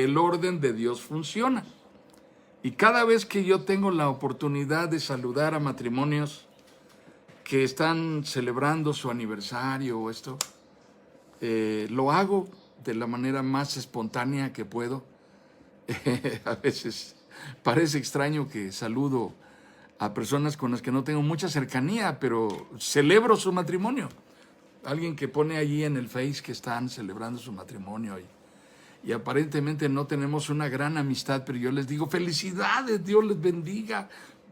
el orden de Dios funciona. Y cada vez que yo tengo la oportunidad de saludar a matrimonios que están celebrando su aniversario o esto, lo hago de la manera más espontánea que puedo. A veces parece extraño que saludo a personas con las que no tengo mucha cercanía, pero celebro su matrimonio. Alguien que pone allí en el Face que están celebrando su matrimonio y aparentemente no tenemos una gran amistad, pero yo les digo felicidades, Dios les bendiga,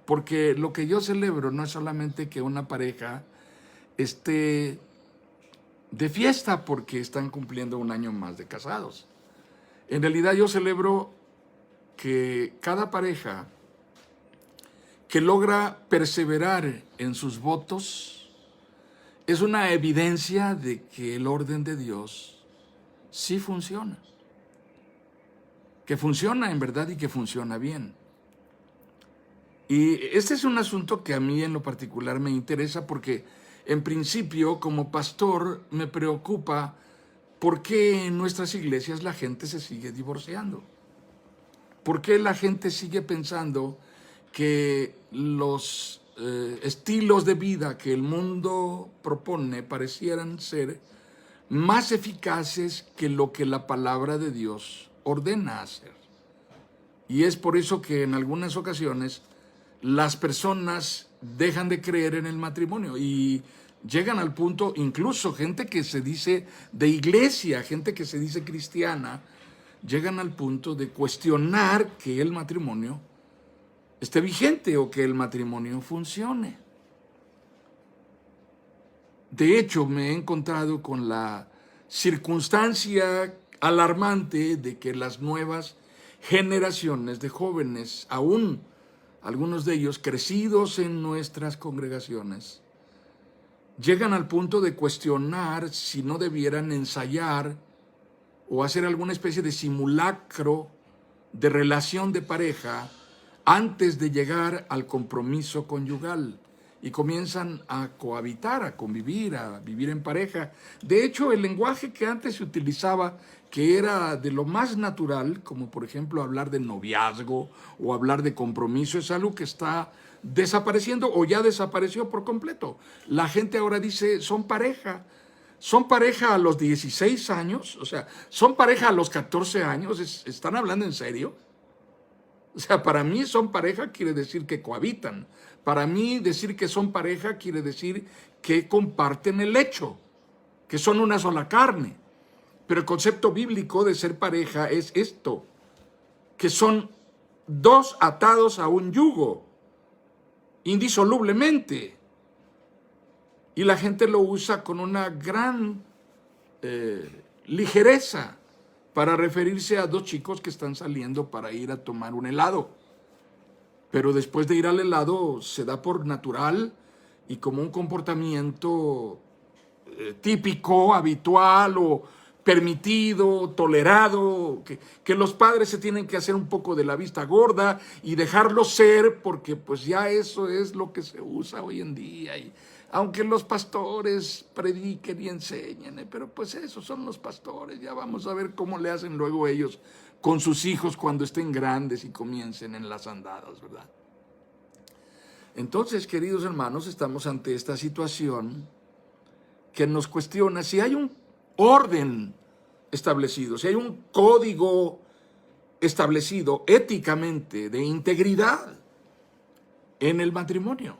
porque lo que yo celebro no es solamente que una pareja esté de fiesta porque están cumpliendo un año más de casados. En realidad yo celebro que cada pareja que logra perseverar en sus votos es una evidencia de que el orden de Dios sí funciona. Que funciona en verdad y que funciona bien. Y este es un asunto que a mí en lo particular me interesa porque en principio como pastor me preocupa por qué en nuestras iglesias la gente se sigue divorciando. ¿Por qué la gente sigue pensando que los estilos de vida que el mundo propone parecieran ser más eficaces que lo que la palabra de Dios ordena hacer? Y es por eso que en algunas ocasiones las personas dejan de creer en el matrimonio y llegan al punto, incluso gente que se dice de iglesia, gente que se dice cristiana, llegan al punto de cuestionar que el matrimonio esté vigente o que el matrimonio funcione. De hecho, me he encontrado con la circunstancia alarmante de que las nuevas generaciones de jóvenes, aún algunos de ellos crecidos en nuestras congregaciones, llegan al punto de cuestionar si no debieran ensayar o hacer alguna especie de simulacro de relación de pareja antes de llegar al compromiso conyugal. Y comienzan a cohabitar, a convivir, a vivir en pareja. De hecho, el lenguaje que antes se utilizaba, que era de lo más natural, como por ejemplo hablar de noviazgo o hablar de compromiso, es algo que está desapareciendo o ya desapareció por completo. La gente ahora dice, son pareja a los 16 años, o sea, son pareja a los 14 años, ¿están hablando en serio? O sea, para mí son pareja quiere decir que cohabitan. Para mí decir que son pareja quiere decir que comparten el hecho, que son una sola carne. Pero el concepto bíblico de ser pareja es esto, que son dos atados a un yugo, indisolublemente. Y la gente lo usa con una gran ligereza para referirse a dos chicos que están saliendo para ir a tomar un helado. Pero después de ir al helado se da por natural y como un comportamiento típico, habitual o permitido, tolerado, que los padres se tienen que hacer un poco de la vista gorda y dejarlo ser porque pues ya eso es lo que se usa hoy en día. Y aunque los pastores prediquen y enseñen, pero pues esos son los pastores, ya vamos a ver cómo le hacen luego ellos con sus hijos cuando estén grandes y comiencen en las andadas, ¿verdad? Entonces, queridos hermanos, estamos ante esta situación que nos cuestiona si hay un orden establecido, si hay un código establecido éticamente de integridad en el matrimonio.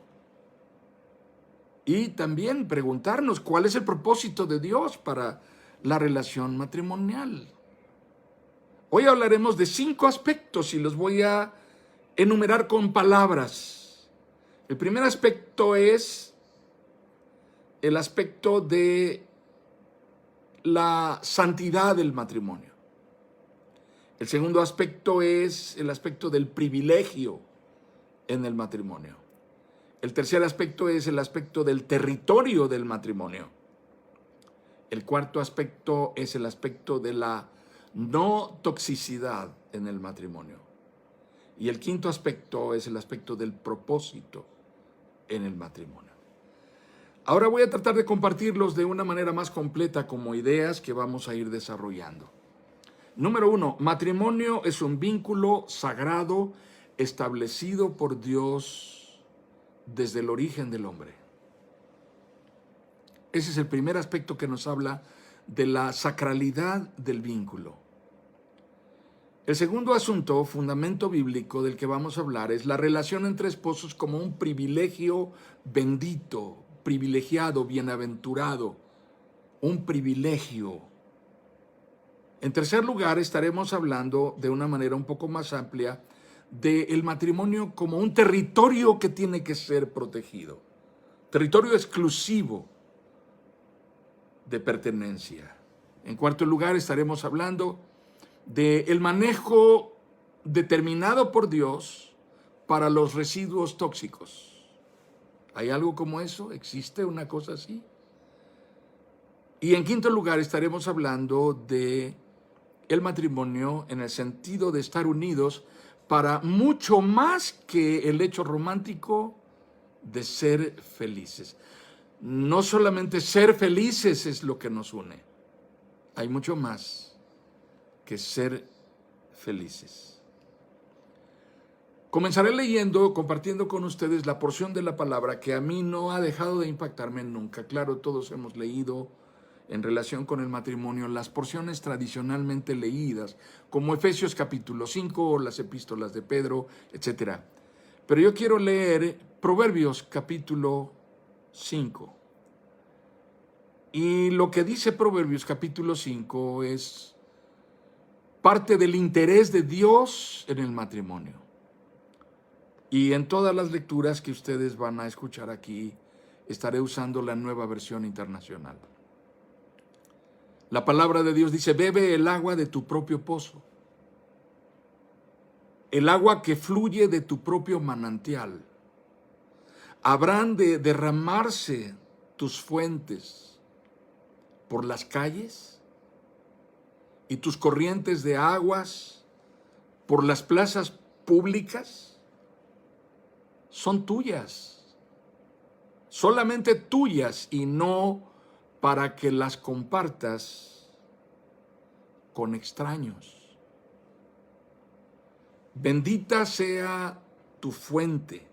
Y también preguntarnos cuál es el propósito de Dios para la relación matrimonial. Hoy hablaremos de 5 aspectos y los voy a enumerar con palabras. El primer aspecto es el aspecto de la santidad del matrimonio. El segundo aspecto es el aspecto del privilegio en el matrimonio. El tercer aspecto es el aspecto del territorio del matrimonio. El cuarto aspecto es el aspecto de la no toxicidad en el matrimonio. Y el quinto aspecto es el aspecto del propósito en el matrimonio. Ahora voy a tratar de compartirlos de una manera más completa como ideas que vamos a ir desarrollando. Número 1, matrimonio es un vínculo sagrado establecido por Dios desde el origen del hombre. Ese es el primer aspecto que nos habla de la sacralidad del vínculo. El segundo asunto, fundamento bíblico del que vamos a hablar, es la relación entre esposos como un privilegio bendito, privilegiado, bienaventurado, un privilegio. En tercer lugar, estaremos hablando de una manera un poco más amplia del matrimonio como un territorio que tiene que ser protegido, territorio exclusivo de pertenencia. En cuarto lugar, estaremos hablando del manejo determinado por Dios para los residuos tóxicos. ¿Hay algo como eso? ¿Existe una cosa así? Y en quinto lugar, estaremos hablando de el matrimonio en el sentido de estar unidos para mucho más que el hecho romántico de ser felices. No solamente ser felices es lo que nos une, hay mucho más que ser felices. Comenzaré leyendo, compartiendo con ustedes la porción de la palabra que a mí no ha dejado de impactarme nunca. Claro, todos hemos leído en relación con el matrimonio las porciones tradicionalmente leídas, como Efesios capítulo 5, o las epístolas de Pedro, etc. Pero yo quiero leer Proverbios capítulo 5. Y lo que dice Proverbios capítulo 5 es parte del interés de Dios en el matrimonio. Y en todas las lecturas que ustedes van a escuchar aquí, estaré usando la Nueva Versión Internacional. La palabra de Dios dice, bebe el agua de tu propio pozo, el agua que fluye de tu propio manantial. Habrán de derramarse tus fuentes por las calles y tus corrientes de aguas por las plazas públicas. Son tuyas, solamente tuyas, y no para que las compartas con extraños. Bendita sea tu fuente,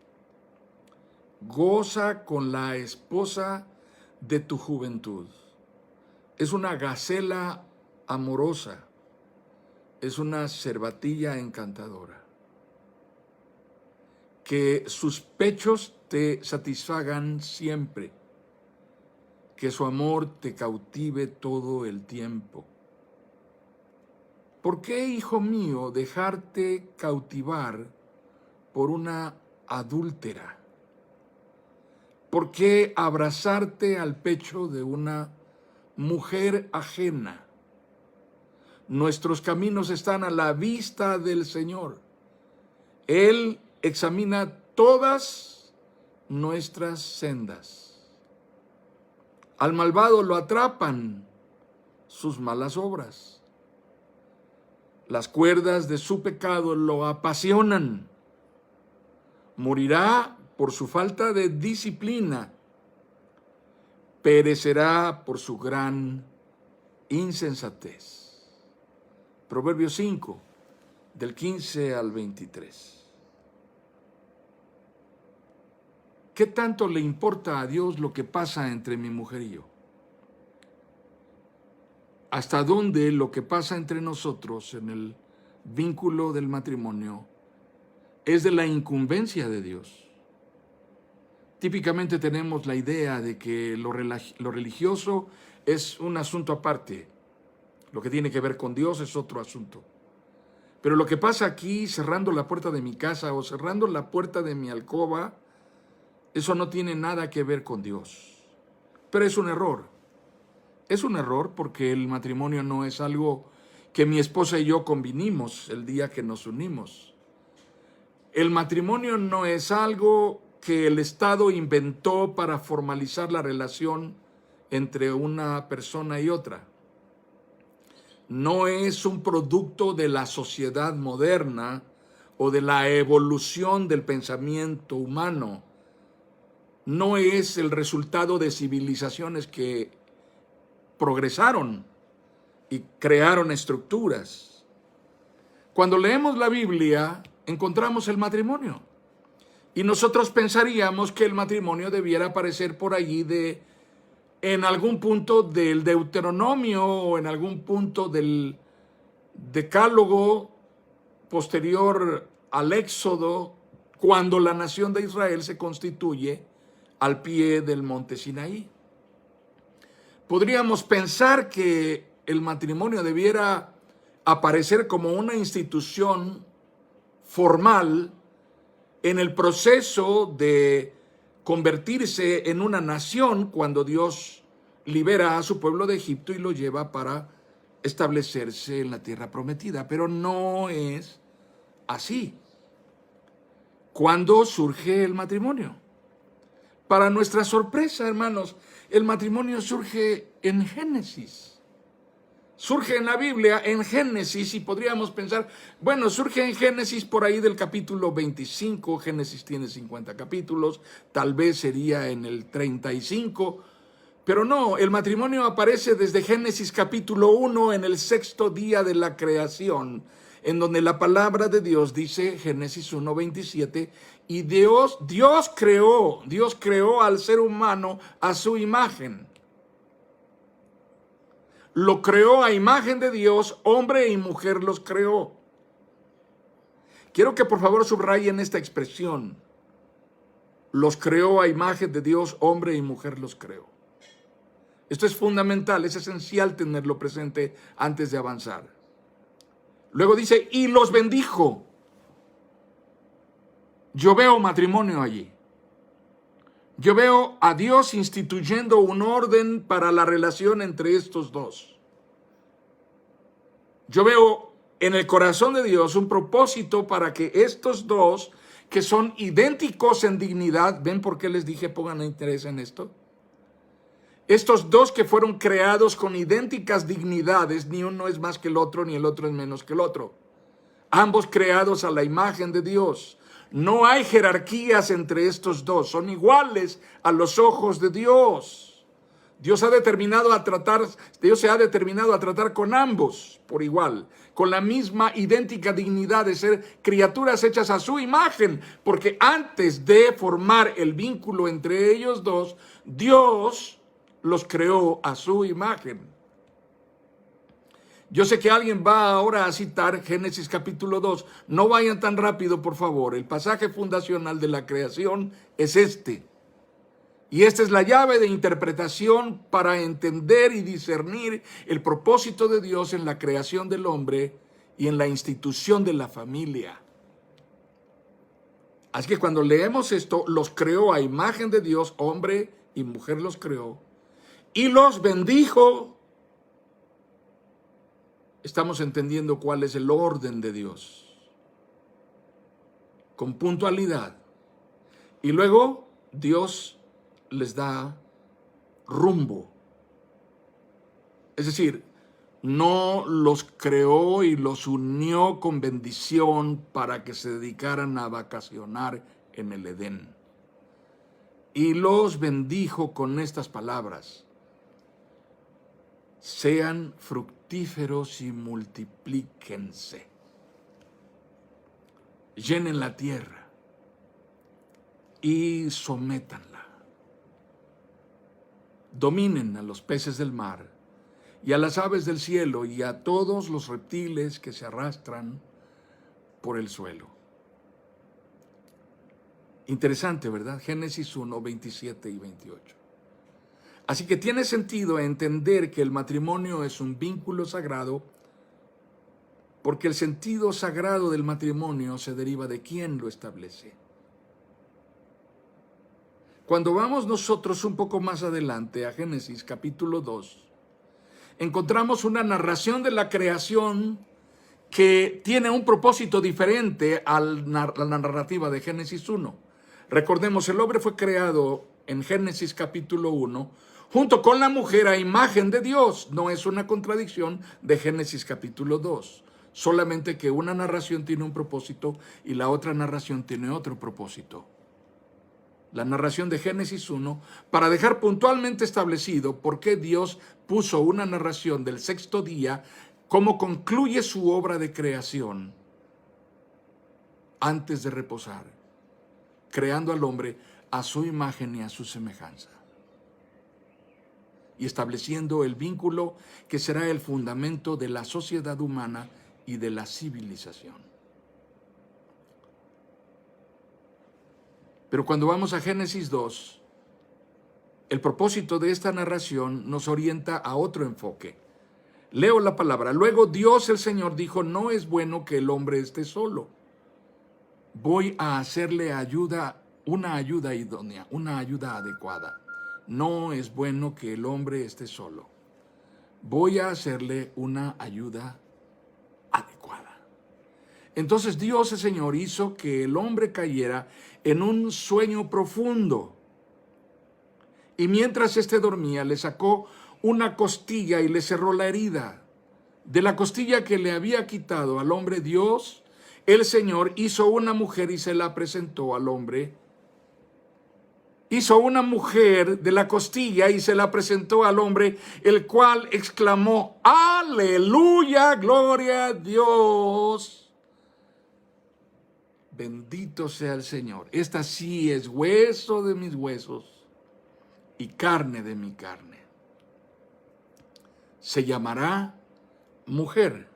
goza con la esposa de tu juventud. Es una gacela amorosa, es una cervatilla encantadora. Que sus pechos te satisfagan siempre, que su amor te cautive todo el tiempo. ¿Por qué, hijo mío, dejarte cautivar por una adúltera? ¿Por qué abrazarte al pecho de una mujer ajena? Nuestros caminos están a la vista del Señor. Él examina todas nuestras sendas. Al malvado lo atrapan sus malas obras. Las cuerdas de su pecado lo apasionan. Morirá por su falta de disciplina. Perecerá por su gran insensatez. Proverbios 5, del 15 al 23. ¿Qué tanto le importa a Dios lo que pasa entre mi mujer y yo? ¿Hasta dónde lo que pasa entre nosotros en el vínculo del matrimonio es de la incumbencia de Dios? Típicamente tenemos la idea de que lo religioso es un asunto aparte. Lo que tiene que ver con Dios es otro asunto. Pero lo que pasa aquí, cerrando la puerta de mi casa o cerrando la puerta de mi alcoba, eso no tiene nada que ver con Dios. Pero es un error. Es un error porque el matrimonio no es algo que mi esposa y yo convinimos el día que nos unimos. El matrimonio no es algo que el Estado inventó para formalizar la relación entre una persona y otra. No es un producto de la sociedad moderna o de la evolución del pensamiento humano. No es el resultado de civilizaciones que progresaron. y crearon estructuras. Cuando leemos la Biblia, encontramos el matrimonio. Y nosotros pensaríamos que el matrimonio debiera aparecer por allí en algún punto del Deuteronomio o en algún punto del Decálogo posterior al Éxodo, cuando la nación de Israel se constituye al pie del monte Sinaí. Podríamos pensar que el matrimonio debiera aparecer como una institución formal en el proceso de convertirse en una nación cuando Dios libera a su pueblo de Egipto y lo lleva para establecerse en la tierra prometida. Pero no es así. ¿Cuándo surge el matrimonio? Para nuestra sorpresa, hermanos, el matrimonio surge en Génesis. Surge en la Biblia, en Génesis, y podríamos pensar, bueno, surge en Génesis por ahí del capítulo 25, Génesis tiene 50 capítulos, tal vez sería en el 35, pero no, el matrimonio aparece desde Génesis capítulo 1, en el 6º día de la creación, en donde la palabra de Dios dice, Génesis 1:27, y Dios creó al ser humano a su imagen. Lo creó a imagen de Dios, hombre y mujer los creó. Quiero que por favor subrayen esta expresión. Los creó a imagen de Dios, hombre y mujer los creó. Esto es fundamental, es esencial tenerlo presente antes de avanzar. Luego dice, y los bendijo. Yo veo matrimonio allí. Yo veo a Dios instituyendo un orden para la relación entre estos dos. Yo veo en el corazón de Dios un propósito para que estos dos, que son idénticos en dignidad, ¿ven por qué les dije pongan interés en esto? Estos dos que fueron creados con idénticas dignidades, ni uno es más que el otro, ni el otro es menos que el otro. Ambos creados a la imagen de Dios. No hay jerarquías entre estos dos, son iguales a los ojos de Dios. Dios se ha determinado a tratar con ambos por igual, con la misma idéntica dignidad de ser criaturas hechas a su imagen, porque antes de formar el vínculo entre ellos dos, Dios los creó a su imagen. Yo sé que alguien va ahora a citar Génesis capítulo 2. No vayan tan rápido, por favor. El pasaje fundacional de la creación es este. Y esta es la llave de interpretación para entender y discernir el propósito de Dios en la creación del hombre y en la institución de la familia. Así que cuando leemos esto, los creó a imagen de Dios, hombre y mujer los creó, y los bendijo. Estamos entendiendo cuál es el orden de Dios, con puntualidad. Y luego Dios les da rumbo. Es decir, no los creó y los unió con bendición para que se dedicaran a vacacionar en el Edén. Y los bendijo con estas palabras: sean fructíferos y multiplíquense. Llenen la tierra y sométanla. Dominen a los peces del mar y a las aves del cielo y a todos los reptiles que se arrastran por el suelo. Interesante, ¿verdad? Génesis 1, 27 y 28. Así que tiene sentido entender que el matrimonio es un vínculo sagrado, porque el sentido sagrado del matrimonio se deriva de quién lo establece. Cuando vamos nosotros un poco más adelante a Génesis capítulo 2, encontramos una narración de la creación que tiene un propósito diferente a la narrativa de Génesis 1. Recordemos, el hombre fue creado en Génesis capítulo 1 junto con la mujer a imagen de Dios. No es una contradicción de Génesis capítulo 2. Solamente que una narración tiene un propósito y la otra narración tiene otro propósito. la narración de Génesis 1, para dejar puntualmente establecido por qué Dios puso una narración del sexto día, cómo concluye su obra de creación antes de reposar, creando al hombre a su imagen y a su semejanza, y estableciendo el vínculo que será el fundamento de la sociedad humana y de la civilización. Pero cuando vamos a Génesis 2, el propósito de esta narración nos orienta a otro enfoque. Leo la palabra. Luego Dios el Señor dijo, no es bueno que el hombre esté solo. Voy a hacerle ayuda, una ayuda idónea, una ayuda adecuada. No es bueno que el hombre esté solo. Voy a hacerle una ayuda adecuada. Entonces Dios el Señor hizo que el hombre cayera en un sueño profundo. Y mientras éste dormía, le sacó una costilla y le cerró la herida. De la costilla que le había quitado al hombre, Dios, el Señor, hizo una mujer y se la presentó al hombre. Hizo una mujer de la costilla y se la presentó al hombre, el cual exclamó, ¡Aleluya! ¡Gloria a Dios! Bendito sea el Señor. Esta sí es hueso de mis huesos y carne de mi carne. Se llamará mujer,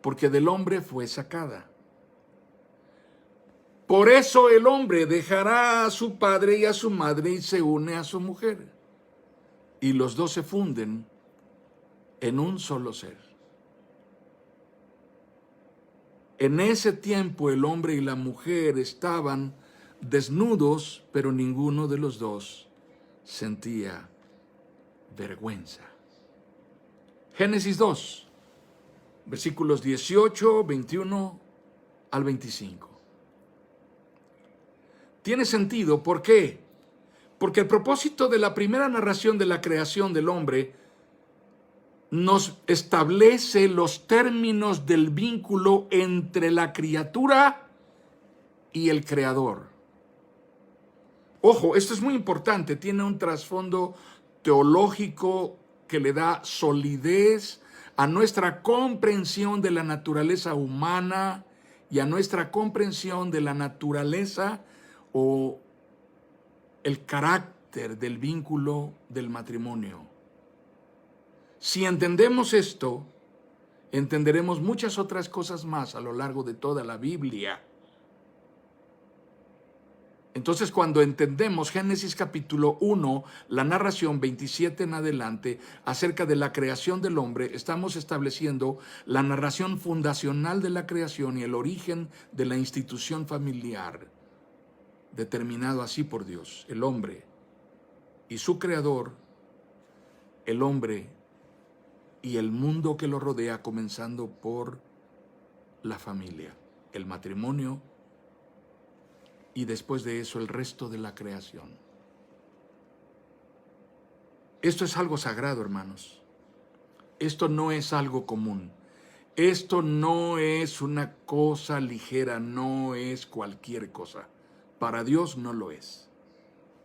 porque del hombre fue sacada. Por eso el hombre dejará a su padre y a su madre y se une a su mujer, y los dos se funden en un solo ser. En ese tiempo el hombre y la mujer estaban desnudos, pero ninguno de los dos sentía vergüenza. Génesis 2, versículos 18, 21 al 25. Tiene sentido, ¿por qué? Porque el propósito de la primera narración de la creación del hombre nos establece los términos del vínculo entre la criatura y el creador. Ojo, esto es muy importante, tiene un trasfondo teológico que le da solidez a nuestra comprensión de la naturaleza humana y a nuestra comprensión de la naturaleza o el carácter del vínculo del matrimonio. Si entendemos esto, entenderemos muchas otras cosas más a lo largo de toda la Biblia. Entonces, cuando entendemos Génesis capítulo 1, la narración 27 en adelante, acerca de la creación del hombre, estamos estableciendo la narración fundacional de la creación y el origen de la institución familiar, determinado así por Dios, el hombre y su creador, el hombre y el mundo que lo rodea, comenzando por la familia, el matrimonio, y después de eso el resto de la creación. Esto es algo sagrado, hermanos. Esto no es algo común. Esto no es una cosa ligera, no es cualquier cosa. Para Dios no lo es.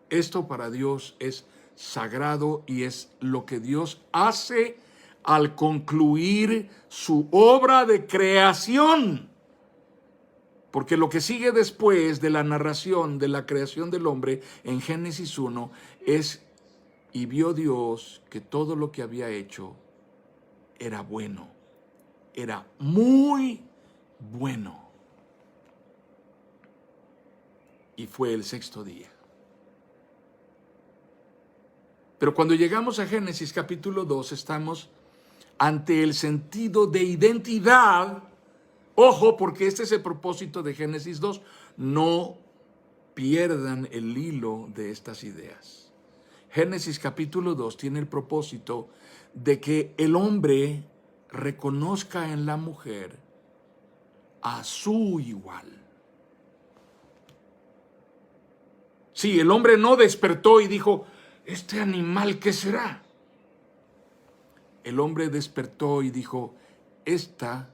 Esto para Dios es sagrado y es lo que Dios hace al concluir su obra de creación. Porque lo que sigue después de la narración de la creación del hombre en Génesis 1 es, y vio Dios que todo lo que había hecho era bueno, era muy bueno. Y fue el sexto día. Pero cuando llegamos a Génesis capítulo 2, estamos ante el sentido de identidad. Ojo, porque este es el propósito de Génesis 2. No pierdan el hilo de estas ideas. Génesis capítulo 2 tiene el propósito de que el hombre reconozca en la mujer a su igual. Sí, el hombre no despertó y dijo, ¿este animal qué será? El hombre despertó y dijo, esta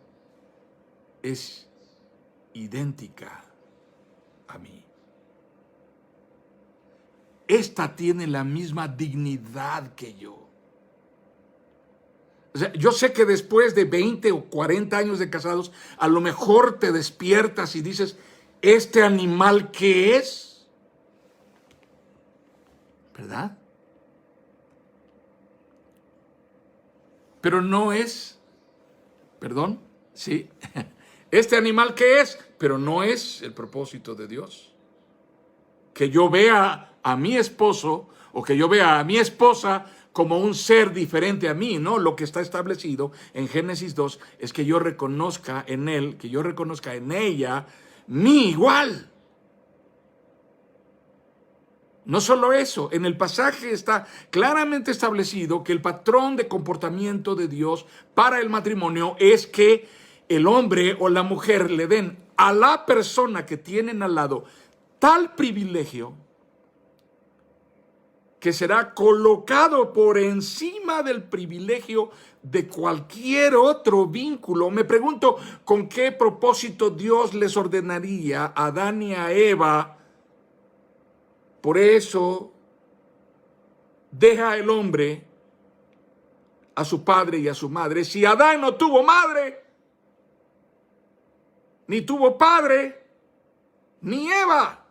es idéntica a mí. esta tiene la misma dignidad que yo. O sea, yo sé que después de 20 o 40 años de casados, a lo mejor te despiertas y dices, ¿este animal qué es? ¿Verdad? Pero no es, perdón, sí, ¿este animal qué es? Pero no es el propósito de Dios. Que yo vea a mi esposo o que yo vea a mi esposa como un ser diferente a mí, ¿no? Lo que está establecido en Génesis 2 es que yo reconozca en él, que yo reconozca en ella mi igual. No solo eso, en el pasaje está claramente establecido que el patrón de comportamiento de Dios para el matrimonio es que el hombre o la mujer le den a la persona que tienen al lado tal privilegio que será colocado por encima del privilegio de cualquier otro vínculo. Me pregunto con qué propósito Dios les ordenaría a Adán y a Eva. Por eso deja el hombre a su padre y a su madre. Si Adán no tuvo madre, ni tuvo padre, ni Eva.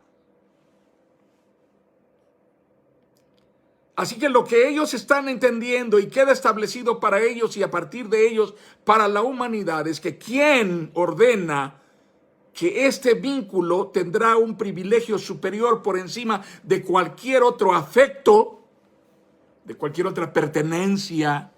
Así que lo que ellos están entendiendo y queda establecido para ellos y a partir de ellos para la humanidad es que quien ordena que este vínculo tendrá un privilegio superior por encima de cualquier otro afecto, de cualquier otra pertenencia.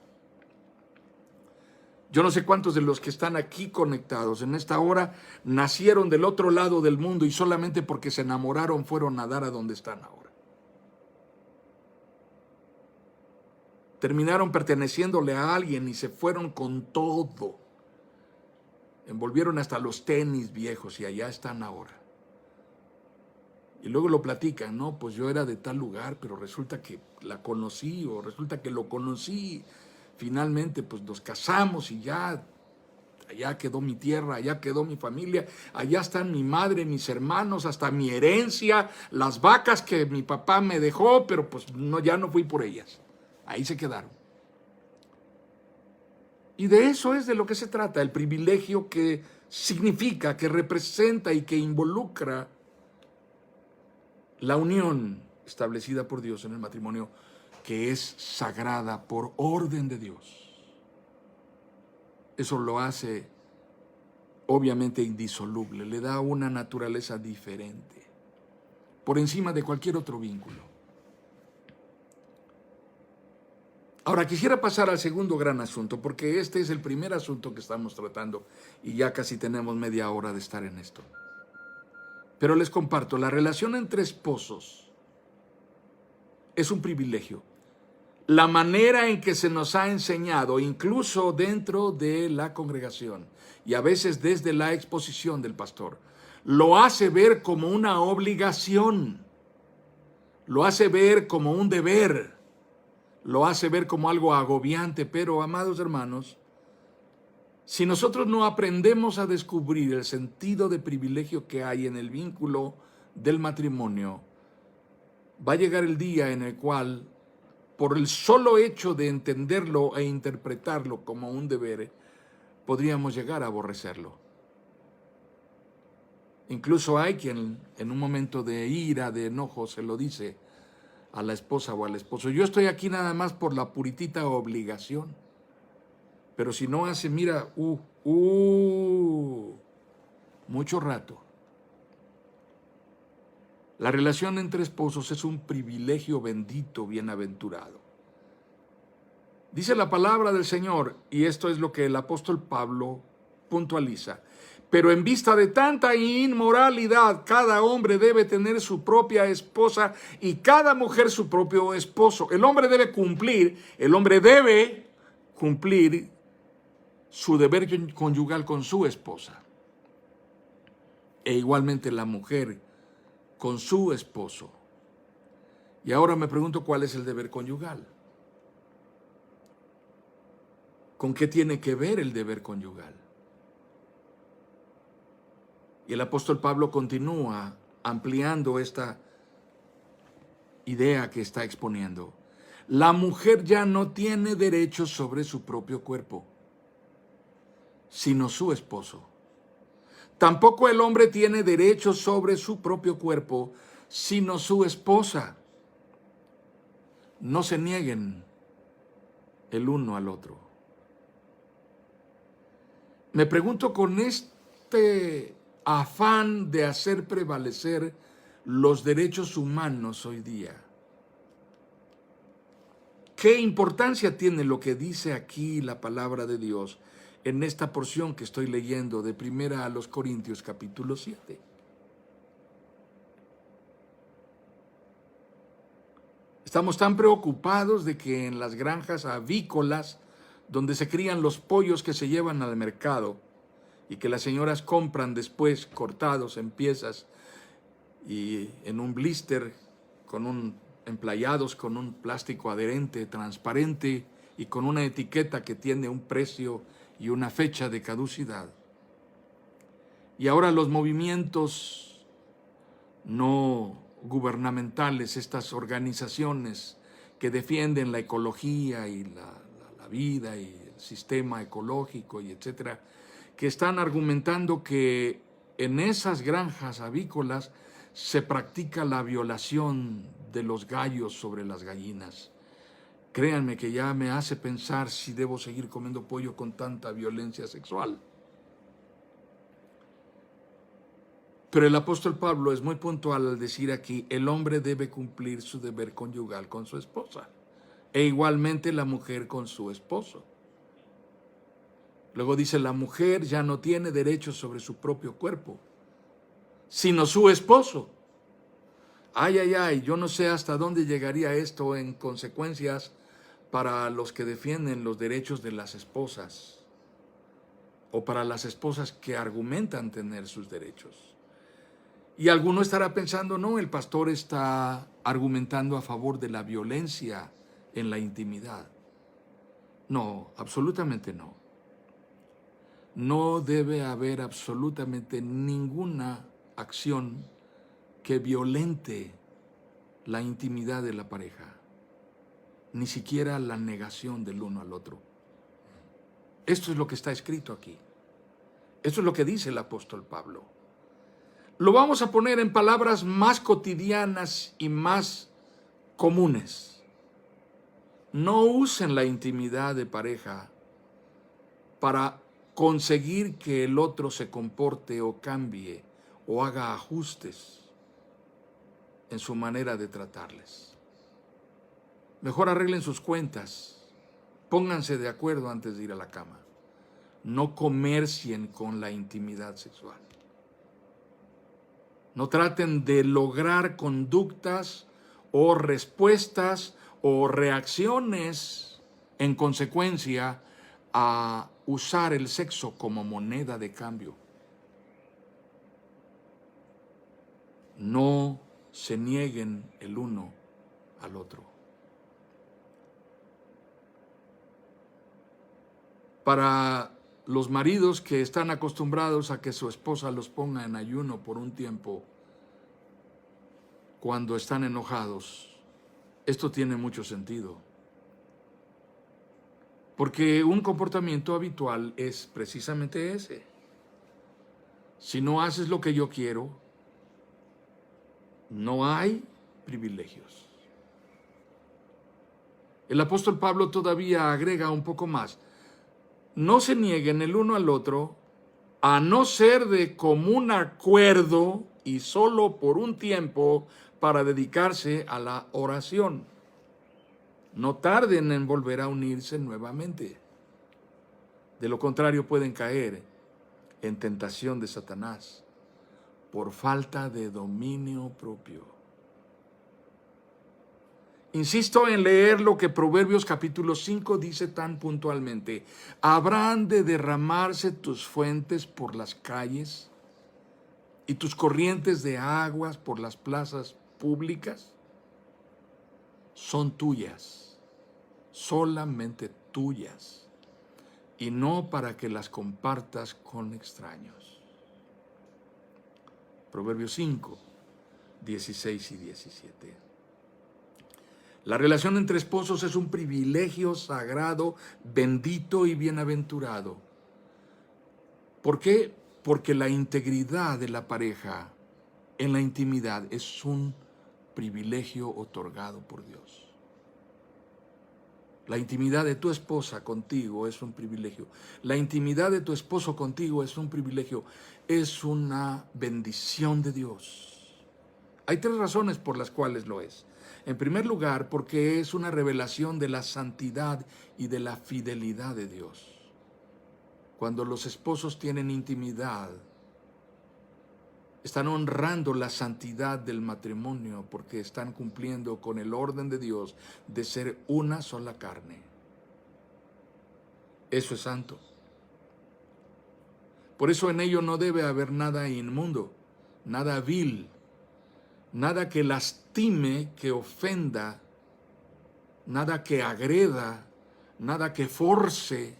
Yo no sé cuántos de los que están aquí conectados en esta hora nacieron del otro lado del mundo y solamente porque se enamoraron fueron a dar a donde están ahora. Terminaron perteneciéndole a alguien y se fueron con todo. Envolvieron hasta los tenis viejos y allá están ahora. Y luego lo platican, ¿no? Pues yo era de tal lugar, pero resulta que la conocí o resulta que lo conocí. Finalmente, pues nos casamos y ya, allá quedó mi tierra, allá quedó mi familia, allá están mi madre, mis hermanos, hasta mi herencia, las vacas que mi papá me dejó, pero pues no, ya no fui por ellas. Ahí se quedaron. Y de eso es de lo que se trata, el privilegio que significa, que representa y que involucra la unión establecida por Dios en el matrimonio, que es sagrada por orden de Dios. Eso lo hace obviamente indisoluble, le da una naturaleza diferente, por encima de cualquier otro vínculo. Ahora quisiera pasar al segundo gran asunto, porque este es el primer asunto que estamos tratando y ya casi tenemos media hora de estar en esto. Pero les comparto, la relación entre esposos es un privilegio. La manera en que se nos ha enseñado, incluso dentro de la congregación y a veces desde la exposición del pastor, lo hace ver como una obligación, lo hace ver como un deber, lo hace ver como algo agobiante, pero amados hermanos, si nosotros no aprendemos a descubrir el sentido de privilegio que hay en el vínculo del matrimonio, va a llegar el día en el cual, por el solo hecho de entenderlo e interpretarlo como un deber, podríamos llegar a aborrecerlo. Incluso hay quien en un momento de ira, de enojo, se lo dice a la esposa o al esposo: yo estoy aquí nada más por la puritita obligación. Pero si no hace, mira, mucho rato. La relación entre esposos es un privilegio bendito, bienaventurado. Dice la palabra del Señor, y esto es lo que el apóstol Pablo puntualiza: pero en vista de tanta inmoralidad, cada hombre debe tener su propia esposa y cada mujer su propio esposo. El hombre debe cumplir su deber conyugal con su esposa. E igualmente la mujer con su esposo. Y ahora me pregunto, ¿cuál es el deber conyugal? ¿Con qué tiene que ver el deber conyugal? Y el apóstol Pablo continúa ampliando esta idea que está exponiendo. La mujer ya no tiene derechos sobre su propio cuerpo, sino su esposo. Tampoco el hombre tiene derechos sobre su propio cuerpo, sino su esposa. No se nieguen el uno al otro. Me pregunto, con este afán de hacer prevalecer los derechos humanos hoy día, ¿qué importancia tiene lo que dice aquí la palabra de Dios en esta porción que estoy leyendo de 1 a los Corintios capítulo 7? Estamos tan preocupados de que en las granjas avícolas, donde se crían los pollos que se llevan al mercado y que las señoras compran después cortados en piezas y en un blister emplayados con un plástico adherente, transparente y con una etiqueta que tiene un precio y una fecha de caducidad. Y ahora los movimientos no gubernamentales, estas organizaciones que defienden la ecología y la vida y el sistema ecológico y etcétera, que están argumentando que en esas granjas avícolas se practica la violación de los gallos sobre las gallinas. Créanme que ya me hace pensar si debo seguir comiendo pollo con tanta violencia sexual. Pero el apóstol Pablo es muy puntual al decir aquí, el hombre debe cumplir su deber conyugal con su esposa, e igualmente la mujer con su esposo. Luego dice, la mujer ya no tiene derechos sobre su propio cuerpo, sino su esposo. Ay, ay, ay, yo no sé hasta dónde llegaría esto en consecuencias para los que defienden los derechos de las esposas, o para las esposas que argumentan tener sus derechos. Y alguno estará pensando, no, el pastor está argumentando a favor de la violencia en la intimidad. No, absolutamente no. No debe haber absolutamente ninguna acción que violente la intimidad de la pareja, ni siquiera la negación del uno al otro. Esto es lo que está escrito aquí. Esto es lo que dice el apóstol Pablo. Lo vamos a poner en palabras más cotidianas y más comunes. No usen la intimidad de pareja para conseguir que el otro se comporte o cambie o haga ajustes en su manera de tratarles. Mejor arreglen sus cuentas, pónganse de acuerdo antes de ir a la cama. No comercien con la intimidad sexual. No traten de lograr conductas o respuestas o reacciones en consecuencia a usar el sexo como moneda de cambio. No se nieguen el uno al otro. Para los maridos que están acostumbrados a que su esposa los ponga en ayuno por un tiempo cuando están enojados, esto tiene mucho sentido. Porque un comportamiento habitual es precisamente ese. Si no haces lo que yo quiero, no hay privilegios. El apóstol Pablo todavía agrega un poco más. No se nieguen el uno al otro, a no ser de común acuerdo y solo por un tiempo para dedicarse a la oración. No tarden en volver a unirse nuevamente. De lo contrario pueden caer en tentación de Satanás por falta de dominio propio. Insisto en leer lo que Proverbios capítulo 5 dice tan puntualmente. ¿Habrán de derramarse tus fuentes por las calles y tus corrientes de aguas por las plazas públicas? Son tuyas, solamente tuyas, y no para que las compartas con extraños. Proverbios 5, 16 y 17. La relación entre esposos es un privilegio sagrado, bendito y bienaventurado. ¿Por qué? Porque la integridad de la pareja en la intimidad es un privilegio otorgado por Dios. La intimidad de tu esposa contigo es un privilegio. La intimidad de tu esposo contigo es un privilegio. Es una bendición de Dios. Hay tres razones por las cuales lo es. En primer lugar, porque es una revelación de la santidad y de la fidelidad de Dios. Cuando los esposos tienen intimidad, están honrando la santidad del matrimonio porque están cumpliendo con el orden de Dios de ser una sola carne. Eso es santo. Por eso en ello no debe haber nada inmundo, nada vil, nada que lastime, que ofenda, nada que agreda, nada que force,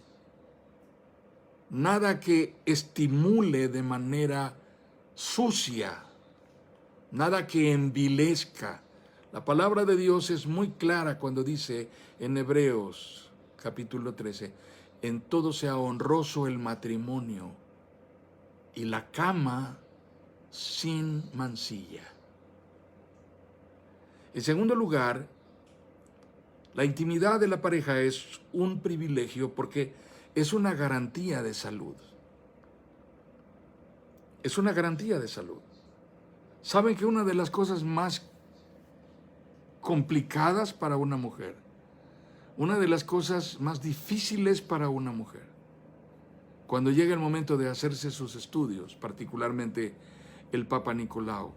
nada que estimule de manera sucia, nada que envilezca. La palabra de Dios es muy clara cuando dice en Hebreos capítulo 13, en todo sea honroso el matrimonio y la cama sin mancilla. En segundo lugar, la intimidad de la pareja es un privilegio porque es una garantía de salud. Es una garantía de salud. ¿Saben que una de las cosas más complicadas para una mujer, una de las cosas más difíciles para una mujer, cuando llega el momento de hacerse sus estudios, particularmente el Papa Nicolau,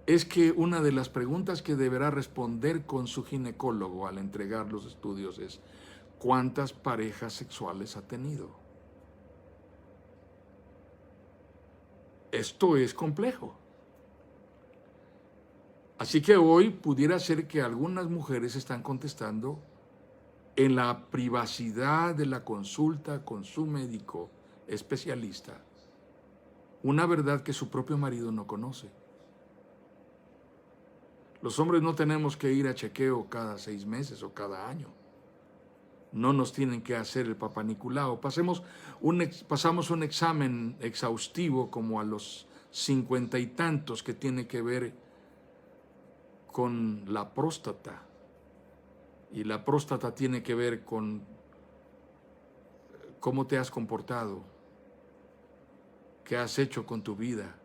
es que una de las preguntas que deberá responder con su ginecólogo al entregar los estudios es: ¿cuántas parejas sexuales ha tenido? Esto es complejo. Así que hoy pudiera ser que algunas mujeres están contestando en la privacidad de la consulta con su médico especialista una verdad que su propio marido no conoce. Los hombres no tenemos que ir a chequeo cada 6 meses o cada año. No nos tienen que hacer el Papa Nicolau. Pasamos un examen exhaustivo como a los 50 y tantos que tiene que ver con la próstata. Y la próstata tiene que ver con cómo te has comportado, qué has hecho con tu vida.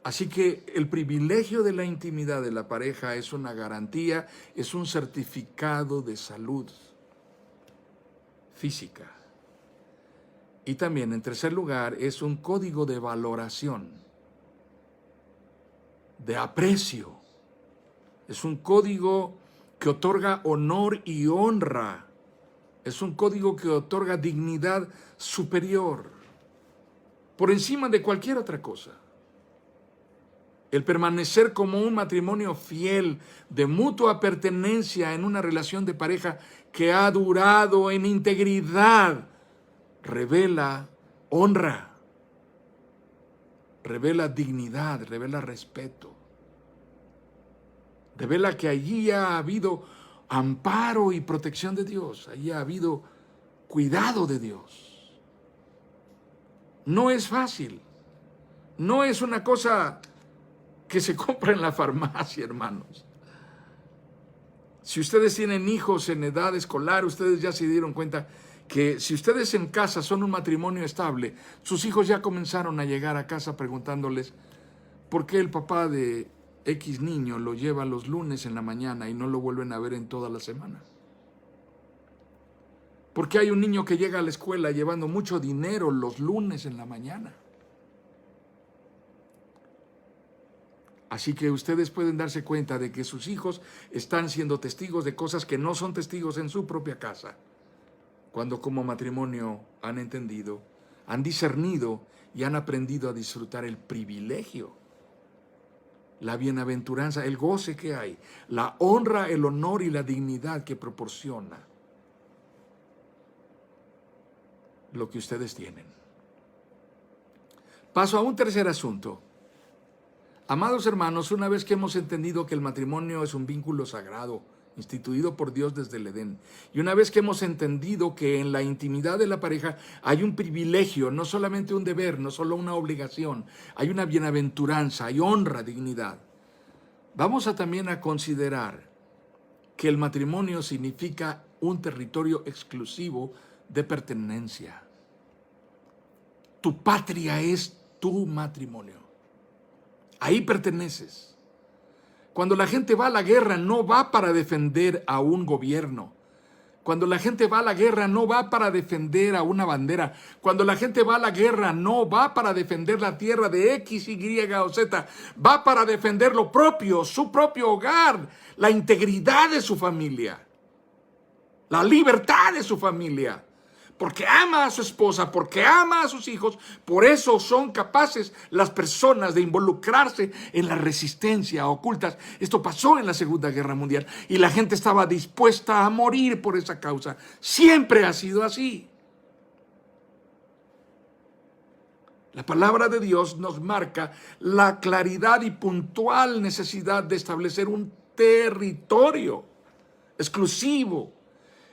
Así que el privilegio de la intimidad de la pareja es una garantía, es un certificado de salud física. Y también, en tercer lugar, es un código de valoración, de aprecio. Es un código que otorga honor y honra. Es un código que otorga dignidad superior, por encima de cualquier otra cosa. El permanecer como un matrimonio fiel, de mutua pertenencia en una relación de pareja que ha durado en integridad, revela honra, revela dignidad, revela respeto. Revela que allí ha habido amparo y protección de Dios, allí ha habido cuidado de Dios. No es fácil, no es una cosa que se compra en la farmacia, hermanos. Si ustedes tienen hijos en edad escolar, ustedes ya se dieron cuenta que si ustedes en casa son un matrimonio estable, sus hijos ya comenzaron a llegar a casa preguntándoles por qué el papá de X niño lo lleva los lunes en la mañana y no lo vuelven a ver en toda la semana. ¿Por qué hay un niño que llega a la escuela llevando mucho dinero los lunes en la mañana? Así que ustedes pueden darse cuenta de que sus hijos están siendo testigos de cosas que no son testigos en su propia casa, cuando como matrimonio han entendido, han discernido y han aprendido a disfrutar el privilegio, la bienaventuranza, el goce que hay, la honra, el honor y la dignidad que proporciona lo que ustedes tienen. Paso a un tercer asunto. Amados hermanos, una vez que hemos entendido que el matrimonio es un vínculo sagrado, instituido por Dios desde el Edén, y una vez que hemos entendido que en la intimidad de la pareja hay un privilegio, no solamente un deber, no solo una obligación, hay una bienaventuranza, hay honra, dignidad, vamos también a considerar que el matrimonio significa un territorio exclusivo de pertenencia. Tu patria es tu matrimonio. Ahí perteneces. Cuando la gente va a la guerra, no va para defender a un gobierno. Cuando la gente va a la guerra, no va para defender a una bandera. Cuando la gente va a la guerra, no va para defender la tierra de X, Y o Z. Va para defender lo propio, su propio hogar, la integridad de su familia, la libertad de su familia. Porque ama a su esposa, porque ama a sus hijos, por eso son capaces las personas de involucrarse en la resistencia ocultas. Esto pasó en la Segunda Guerra Mundial y la gente estaba dispuesta a morir por esa causa. Siempre ha sido así. La palabra de Dios nos marca la claridad y puntual necesidad de establecer un territorio exclusivo.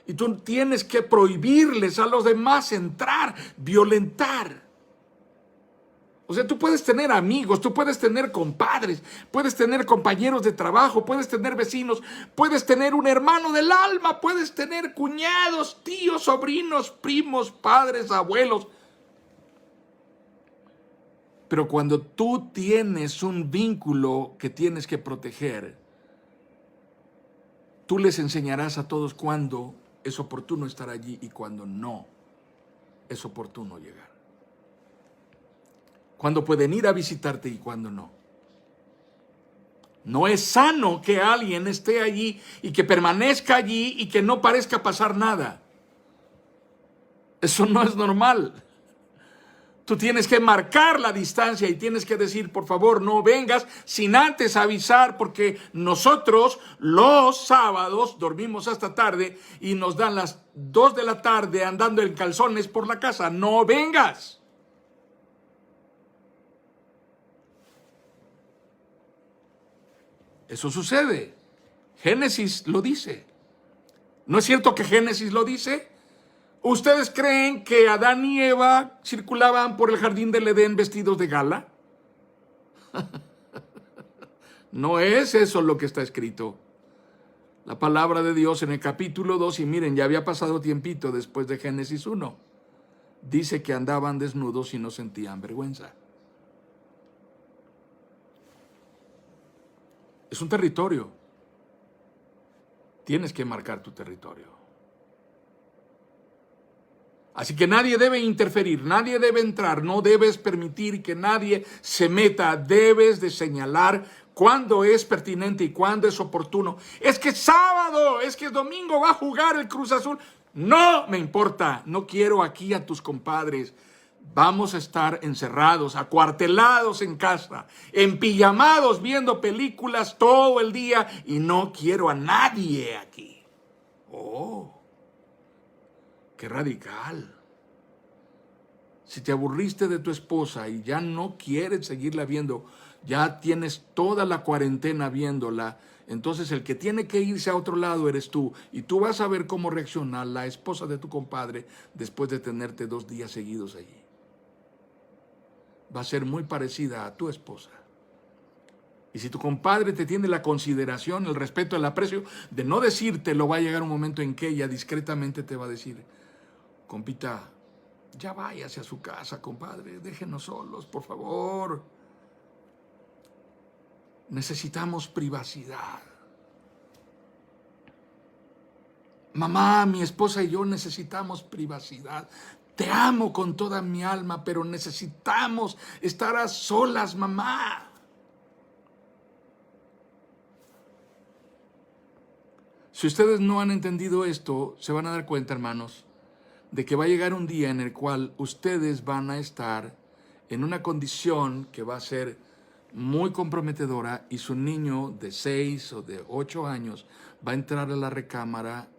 Y tú tienes que prohibirles a los demás entrar, violentar. O sea, tú puedes tener amigos, tú puedes tener compadres, puedes tener compañeros de trabajo, puedes tener vecinos, puedes tener un hermano del alma, puedes tener cuñados, tíos, sobrinos, primos, padres, abuelos. Pero cuando tú tienes un vínculo que tienes que proteger, tú les enseñarás a todos cuándo es oportuno estar allí y cuando no es oportuno llegar. Cuando pueden ir a visitarte y cuando no. No es sano que alguien esté allí y que permanezca allí y que no parezca pasar nada. Eso no es normal. Tú tienes que marcar la distancia y tienes que decir, por favor, no vengas sin antes avisar, porque nosotros los sábados dormimos hasta tarde y nos dan las 2 de la tarde andando en calzones por la casa. No vengas. Eso sucede. Génesis lo dice. ¿No es cierto que Génesis lo dice? ¿Ustedes creen que Adán y Eva circulaban por el jardín del Edén vestidos de gala? No es eso lo que está escrito. La palabra de Dios en el capítulo 2, y miren, ya había pasado tiempito después de Génesis 1, dice que andaban desnudos y no sentían vergüenza. Es un territorio. Tienes que marcar tu territorio. Así que nadie debe interferir, nadie debe entrar, no debes permitir que nadie se meta, debes de señalar cuándo es pertinente y cuándo es oportuno. Es que es sábado, es que es domingo, va a jugar el Cruz Azul. No me importa, no quiero aquí a tus compadres. Vamos a estar encerrados, acuartelados en casa, empijamados viendo películas todo el día y no quiero a nadie aquí. Oh. ¡Qué radical! Si te aburriste de tu esposa y ya no quieres seguirla viendo, ya tienes toda la cuarentena viéndola, entonces el que tiene que irse a otro lado eres tú. Y tú vas a ver cómo reacciona la esposa de tu compadre después de tenerte 2 días seguidos allí. Va a ser muy parecida a tu esposa. Y si tu compadre te tiene la consideración, el respeto, el aprecio de no decírtelo, va a llegar un momento en que ella discretamente te va a decir: compita, ya váyase a su casa, compadre, déjenos solos, por favor. Necesitamos privacidad. Mamá, mi esposa y yo necesitamos privacidad. Te amo con toda mi alma, pero necesitamos estar a solas, mamá. Si ustedes no han entendido esto, se van a dar cuenta, hermanos, de que va a llegar un día en el cual ustedes van a estar en una condición que va a ser muy comprometedora y su niño de 6 o de 8 años va a entrar a la recámara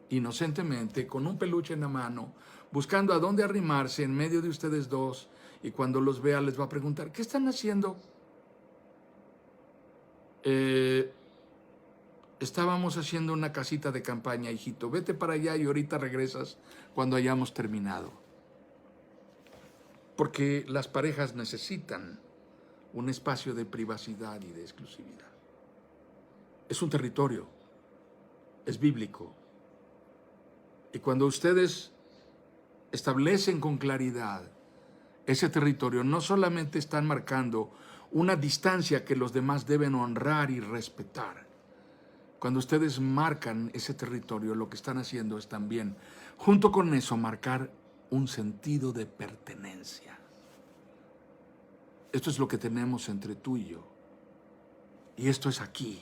inocentemente con un peluche en la mano, buscando a dónde arrimarse en medio de ustedes dos, y cuando los vea les va a preguntar: ¿qué están haciendo? estábamos haciendo una casita de campaña, hijito, vete para allá y ahorita regresas cuando hayamos terminado. Porque las parejas necesitan un espacio de privacidad y de exclusividad. Es un territorio, es bíblico. Y cuando ustedes establecen con claridad ese territorio, no solamente están marcando una distancia que los demás deben honrar y respetar. Cuando ustedes marcan ese territorio, lo que están haciendo es también, junto con eso, marcar un sentido de pertenencia. Esto es lo que tenemos entre tú y yo. Y esto es aquí.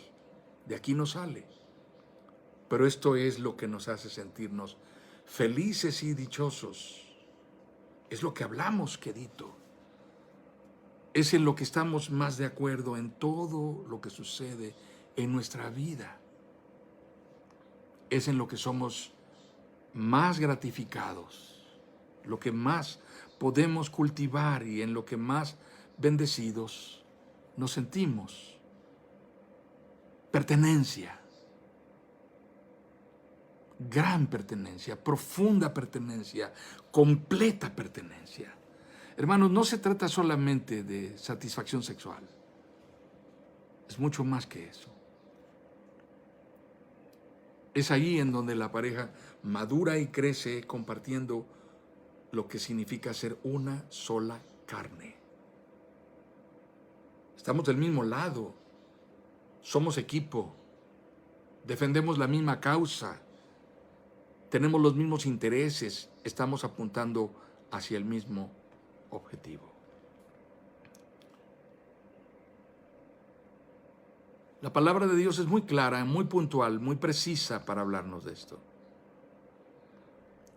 De aquí no sale. Pero esto es lo que nos hace sentirnos felices y dichosos. Es lo que hablamos, quedito. Es en lo que estamos más de acuerdo en todo lo que sucede en nuestra vida. Es en lo que somos más gratificados, lo que más podemos cultivar y en lo que más bendecidos nos sentimos. Pertenencia. Gran pertenencia, profunda pertenencia, completa pertenencia. Hermanos, no se trata solamente de satisfacción sexual. Es mucho más que eso. Es ahí en donde la pareja madura y crece compartiendo lo que significa ser una sola carne. Estamos del mismo lado, somos equipo, defendemos la misma causa, tenemos los mismos intereses, estamos apuntando hacia el mismo objetivo. La palabra de Dios es muy clara, muy puntual, muy precisa para hablarnos de esto.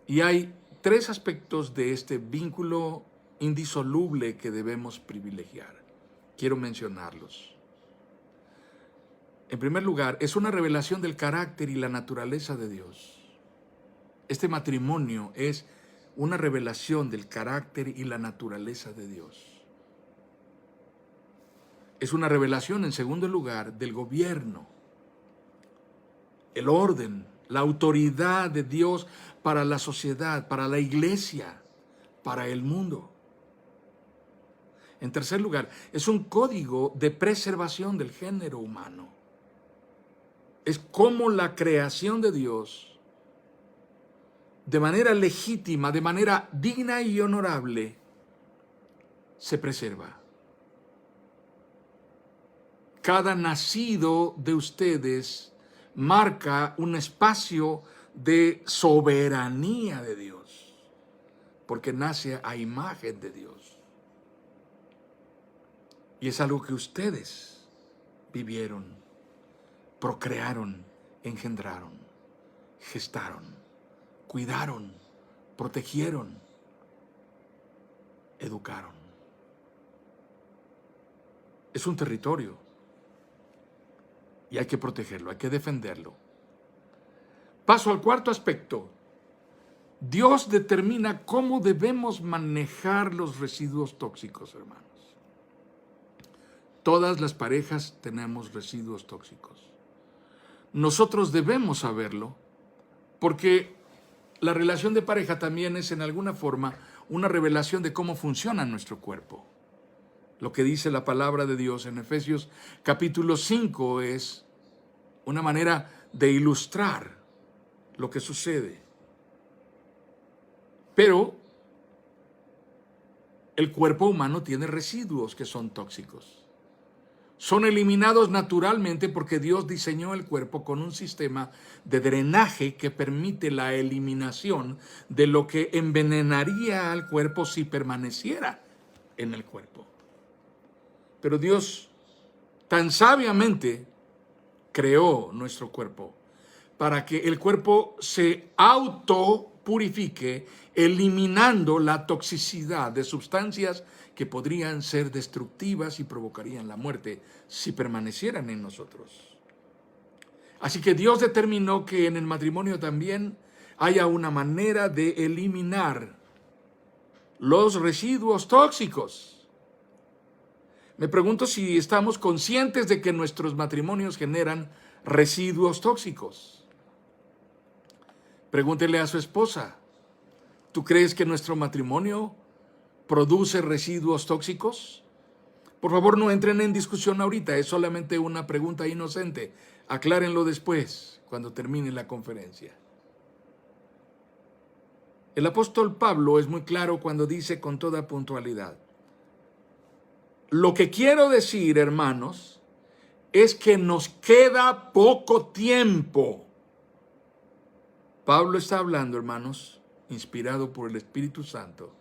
Y hay 3 aspectos de este vínculo indisoluble que debemos privilegiar. Quiero mencionarlos. En primer lugar, es una revelación del carácter y la naturaleza de Dios. Este matrimonio es una revelación del carácter y la naturaleza de Dios. Es una revelación, en segundo lugar, del gobierno, el orden, la autoridad de Dios para la sociedad, para la iglesia, para el mundo. En tercer lugar, es un código de preservación del género humano. Es como la creación de Dios, de manera legítima, de manera digna y honorable, se preserva. Cada nacido de ustedes marca un espacio de soberanía de Dios, porque nace a imagen de Dios. Y es algo que ustedes vivieron, procrearon, engendraron, gestaron, cuidaron, protegieron, educaron. Es un territorio. Y hay que protegerlo, hay que defenderlo. Paso al cuarto aspecto. Dios determina cómo debemos manejar los residuos tóxicos, hermanos. Todas las parejas tenemos residuos tóxicos. Nosotros debemos saberlo, porque la relación de pareja también es en alguna forma una revelación de cómo funciona nuestro cuerpo. Lo que dice la palabra de Dios en Efesios capítulo 5 es una manera de ilustrar lo que sucede. Pero el cuerpo humano tiene residuos que son tóxicos. Son eliminados naturalmente porque Dios diseñó el cuerpo con un sistema de drenaje que permite la eliminación de lo que envenenaría al cuerpo si permaneciera en el cuerpo. Pero Dios tan sabiamente creó nuestro cuerpo para que el cuerpo se autopurifique, eliminando la toxicidad de sustancias que podrían ser destructivas y provocarían la muerte si permanecieran en nosotros. Así que Dios determinó que en el matrimonio también haya una manera de eliminar los residuos tóxicos. Me pregunto si estamos conscientes de que nuestros matrimonios generan residuos tóxicos. Pregúntele a su esposa, ¿tú crees que nuestro matrimonio produce residuos tóxicos? Por favor, no entren en discusión ahorita, es solamente una pregunta inocente. Aclárenlo después, cuando termine la conferencia. El apóstol Pablo es muy claro cuando dice con toda puntualidad: lo que quiero decir, hermanos, es que nos queda poco tiempo. Pablo está hablando, hermanos, inspirado por el Espíritu Santo.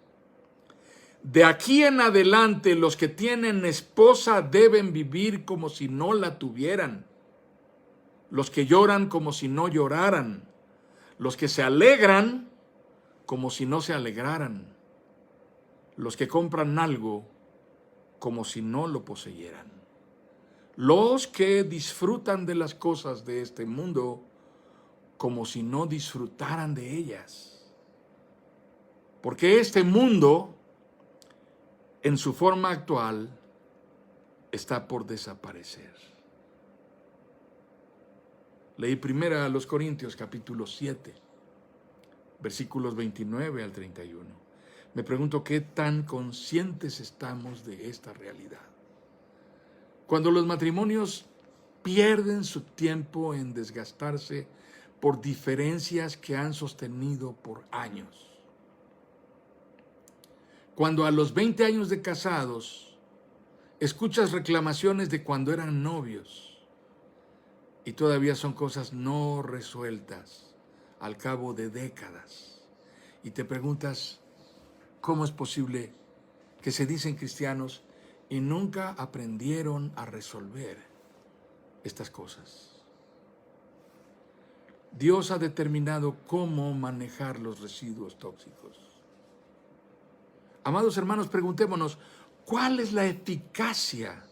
De aquí en adelante, los que tienen esposa deben vivir como si no la tuvieran. Los que lloran como si no lloraran. Los que se alegran como si no se alegraran. Los que compran algo como si no lo poseyeran. Los que disfrutan de las cosas de este mundo como si no disfrutaran de ellas. Porque este mundo, en su forma actual, está por desaparecer. Leí primero a los Corintios capítulo 7, versículos 29 al 31. Me pregunto qué tan conscientes estamos de esta realidad. Cuando los matrimonios pierden su tiempo en desgastarse por diferencias que han sostenido por años. Cuando a los 20 años de casados escuchas reclamaciones de cuando eran novios y todavía son cosas no resueltas al cabo de décadas. Y te preguntas, ¿cómo es posible que se dicen cristianos y nunca aprendieron a resolver estas cosas? Dios ha determinado cómo manejar los residuos tóxicos. Amados hermanos, preguntémonos, ¿cuál es la eficacia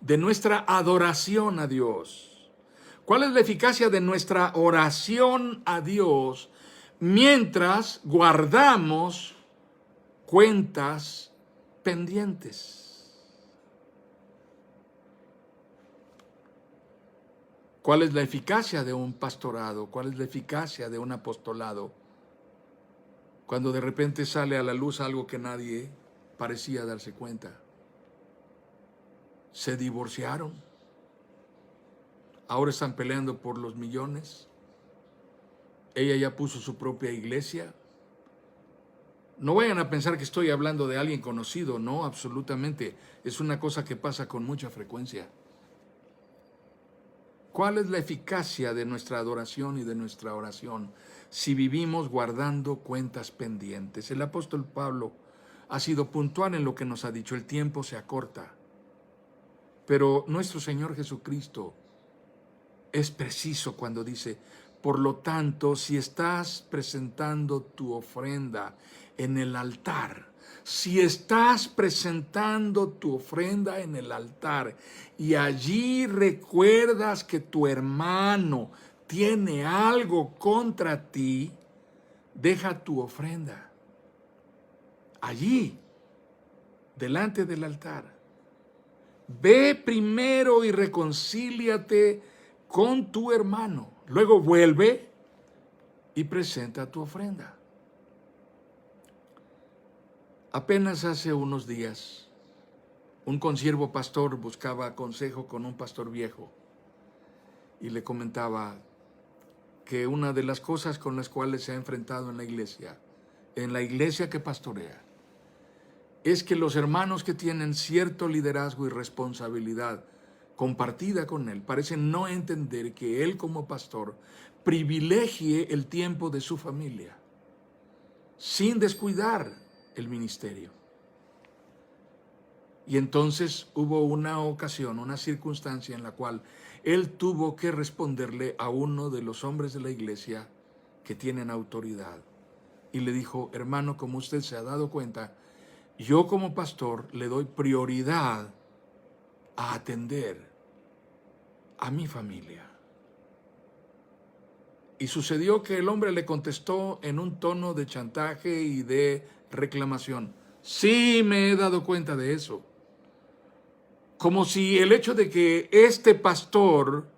de nuestra adoración a Dios? ¿Cuál es la eficacia de nuestra oración a Dios mientras guardamos cuentas pendientes? ¿Cuál es la eficacia de un pastorado? ¿Cuál es la eficacia de un apostolado? Cuando de repente sale a la luz algo que nadie parecía darse cuenta. Se divorciaron. Ahora están peleando por los millones. Ella ya puso su propia iglesia. No vayan a pensar que estoy hablando de alguien conocido. No, absolutamente. Es una cosa que pasa con mucha frecuencia. ¿Cuál es la eficacia de nuestra adoración y de nuestra oración si vivimos guardando cuentas pendientes? El apóstol Pablo ha sido puntual en lo que nos ha dicho. El tiempo se acorta. Pero nuestro Señor Jesucristo es preciso cuando dice: por lo tanto, si estás presentando tu ofrenda en el altar, si estás presentando tu ofrenda en el altar y allí recuerdas que tu hermano tiene algo contra ti, deja tu ofrenda allí, delante del altar. Ve primero y reconcíliate con tu hermano. Luego vuelve y presenta tu ofrenda. Apenas hace unos días, un consiervo pastor buscaba consejo con un pastor viejo y le comentaba que una de las cosas con las cuales se ha enfrentado en la iglesia que pastorea, es que los hermanos que tienen cierto liderazgo y responsabilidad compartida con él parecen no entender que él como pastor privilegie el tiempo de su familia sin descuidar el ministerio. Y entonces hubo una ocasión, una circunstancia en la cual él tuvo que responderle a uno de los hombres de la iglesia que tienen autoridad. Y le dijo: hermano, como usted se ha dado cuenta, yo como pastor le doy prioridad a atender a mi familia. Y sucedió que el hombre le contestó en un tono de chantaje y de reclamación: sí, me he dado cuenta de eso. Como si el hecho de que este pastor,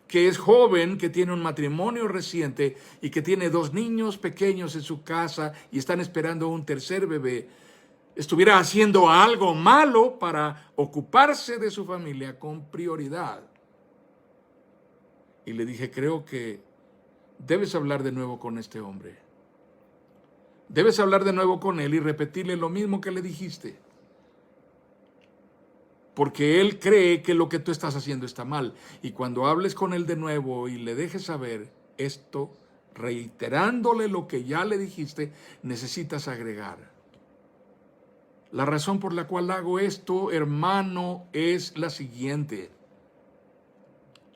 que es joven, que tiene un matrimonio reciente y que tiene 2 niños pequeños en su casa y están esperando un tercer bebé, estuviera haciendo algo malo para ocuparse de su familia con prioridad. Y le dije, creo que debes hablar de nuevo con este hombre. Debes hablar de nuevo con él y repetirle lo mismo que le dijiste. Porque él cree que lo que tú estás haciendo está mal. Y cuando hables con él de nuevo y le dejes saber esto, reiterándole lo que ya le dijiste, necesitas agregar. La razón por la cual hago esto, hermano, es la siguiente.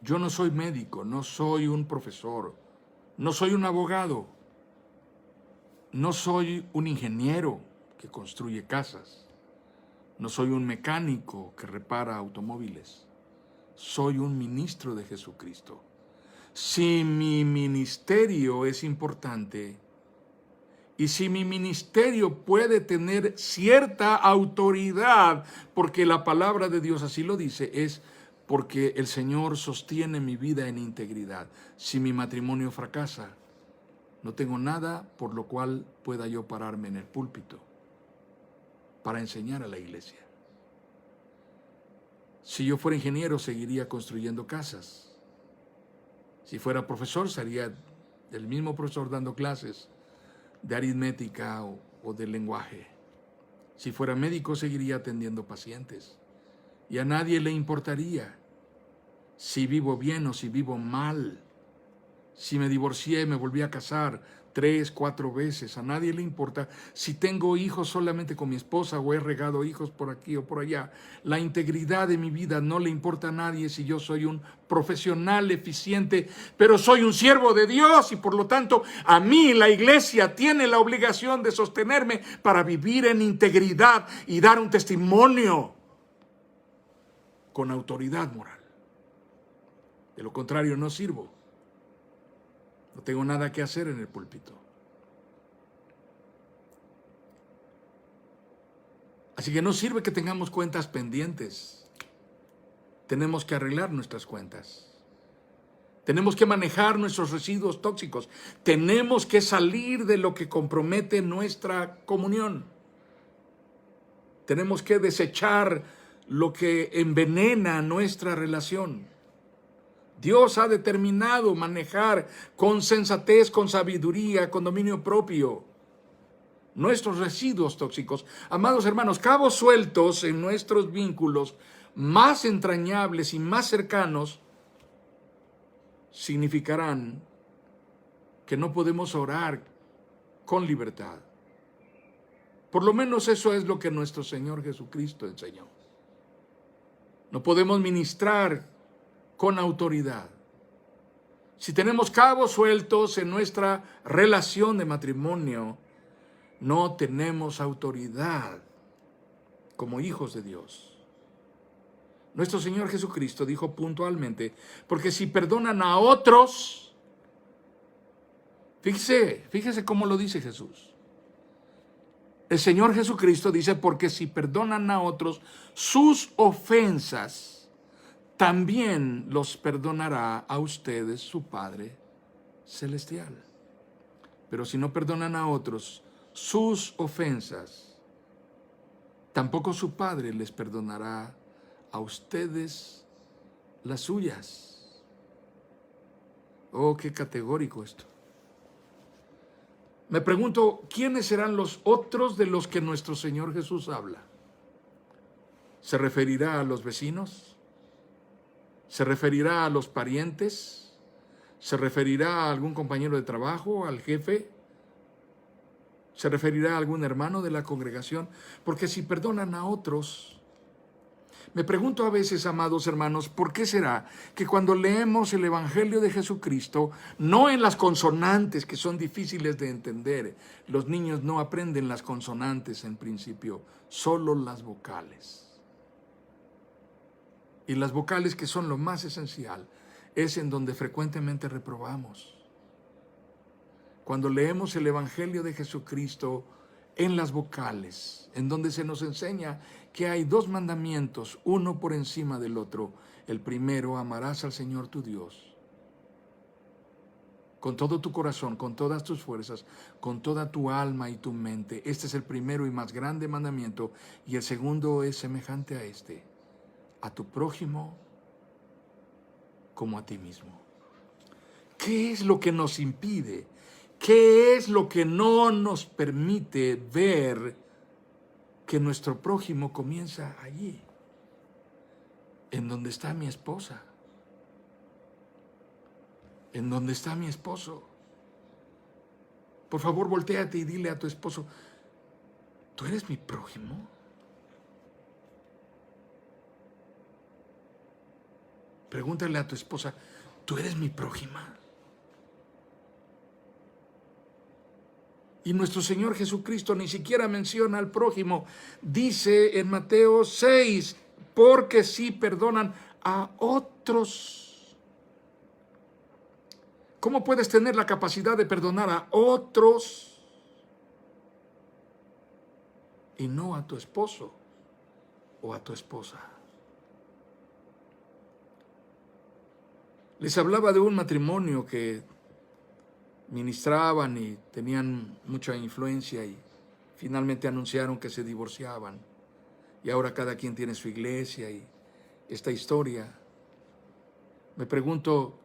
Yo no soy médico, no soy un profesor, no soy un abogado, no soy un ingeniero que construye casas. No soy un mecánico que repara automóviles. Soy un ministro de Jesucristo. Si mi ministerio es importante y si mi ministerio puede tener cierta autoridad, porque la palabra de Dios así lo dice, es porque el Señor sostiene mi vida en integridad. Si mi matrimonio fracasa, no tengo nada por lo cual pueda yo pararme en el púlpito para enseñar a la iglesia. Si yo fuera ingeniero, seguiría construyendo casas. Si fuera profesor, sería el mismo profesor dando clases de aritmética o de lenguaje. Si fuera médico, seguiría atendiendo pacientes. Y a nadie le importaría si vivo bien o si vivo mal. Si me divorcié, me volví a casar 3, 4 veces, a nadie le importa si tengo hijos solamente con mi esposa o he regado hijos por aquí o por allá. La integridad de mi vida no le importa a nadie si yo soy un profesional eficiente, pero soy un siervo de Dios y por lo tanto a mí la iglesia tiene la obligación de sostenerme para vivir en integridad y dar un testimonio con autoridad moral. De lo contrario, no sirvo. No tengo nada que hacer en el púlpito. Así que no sirve que tengamos cuentas pendientes. Tenemos que arreglar nuestras cuentas. Tenemos que manejar nuestros residuos tóxicos. Tenemos que salir de lo que compromete nuestra comunión. Tenemos que desechar lo que envenena nuestra relación. Dios ha determinado manejar con sensatez, con sabiduría, con dominio propio nuestros residuos tóxicos. Amados hermanos, cabos sueltos en nuestros vínculos más entrañables y más cercanos significarán que no podemos orar con libertad. Por lo menos eso es lo que nuestro Señor Jesucristo enseñó. No podemos ministrar con autoridad. Si tenemos cabos sueltos en nuestra relación de matrimonio, no tenemos autoridad como hijos de Dios. Nuestro Señor Jesucristo dijo puntualmente, porque si perdonan a otros, fíjese cómo lo dice Jesús. El Señor Jesucristo dice, porque si perdonan a otros sus ofensas, también los perdonará a ustedes su Padre Celestial. Pero si no perdonan a otros sus ofensas, tampoco su Padre les perdonará a ustedes las suyas. Oh, qué categórico esto. Me pregunto, ¿quiénes serán los otros de los que nuestro Señor Jesús habla? ¿Se referirá a los vecinos? ¿Se referirá a los parientes? ¿Se referirá a algún compañero de trabajo, al jefe? ¿Se referirá a algún hermano de la congregación? Porque si perdonan a otros, me pregunto a veces, amados hermanos, ¿por qué será que cuando leemos el Evangelio de Jesucristo, no en las consonantes que son difíciles de entender, los niños no aprenden las consonantes en principio, solo las vocales? Y las vocales, que son lo más esencial, es en donde frecuentemente reprobamos. Cuando leemos el Evangelio de Jesucristo en las vocales, en donde se nos enseña que hay dos mandamientos, uno por encima del otro. El primero, amarás al Señor tu Dios con todo tu corazón, con todas tus fuerzas, con toda tu alma y tu mente. Este es el primero y más grande mandamiento, y el segundo es semejante a este: a tu prójimo como a ti mismo. ¿Qué es lo que nos impide? ¿Qué es lo que no nos permite ver que nuestro prójimo comienza allí, en donde está mi esposa, en donde está mi esposo? Por favor, voltéate y dile a tu esposo: ¿tú eres mi prójimo? Pregúntale a tu esposa: ¿tú eres mi prójima? Y nuestro Señor Jesucristo ni siquiera menciona al prójimo. Dice en Mateo 6, porque si perdonan a otros. ¿Cómo puedes tener la capacidad de perdonar a otros y no a tu esposo o a tu esposa? Les hablaba de un matrimonio que ministraban y tenían mucha influencia, y finalmente anunciaron que se divorciaban, y ahora cada quien tiene su iglesia y esta historia. Me pregunto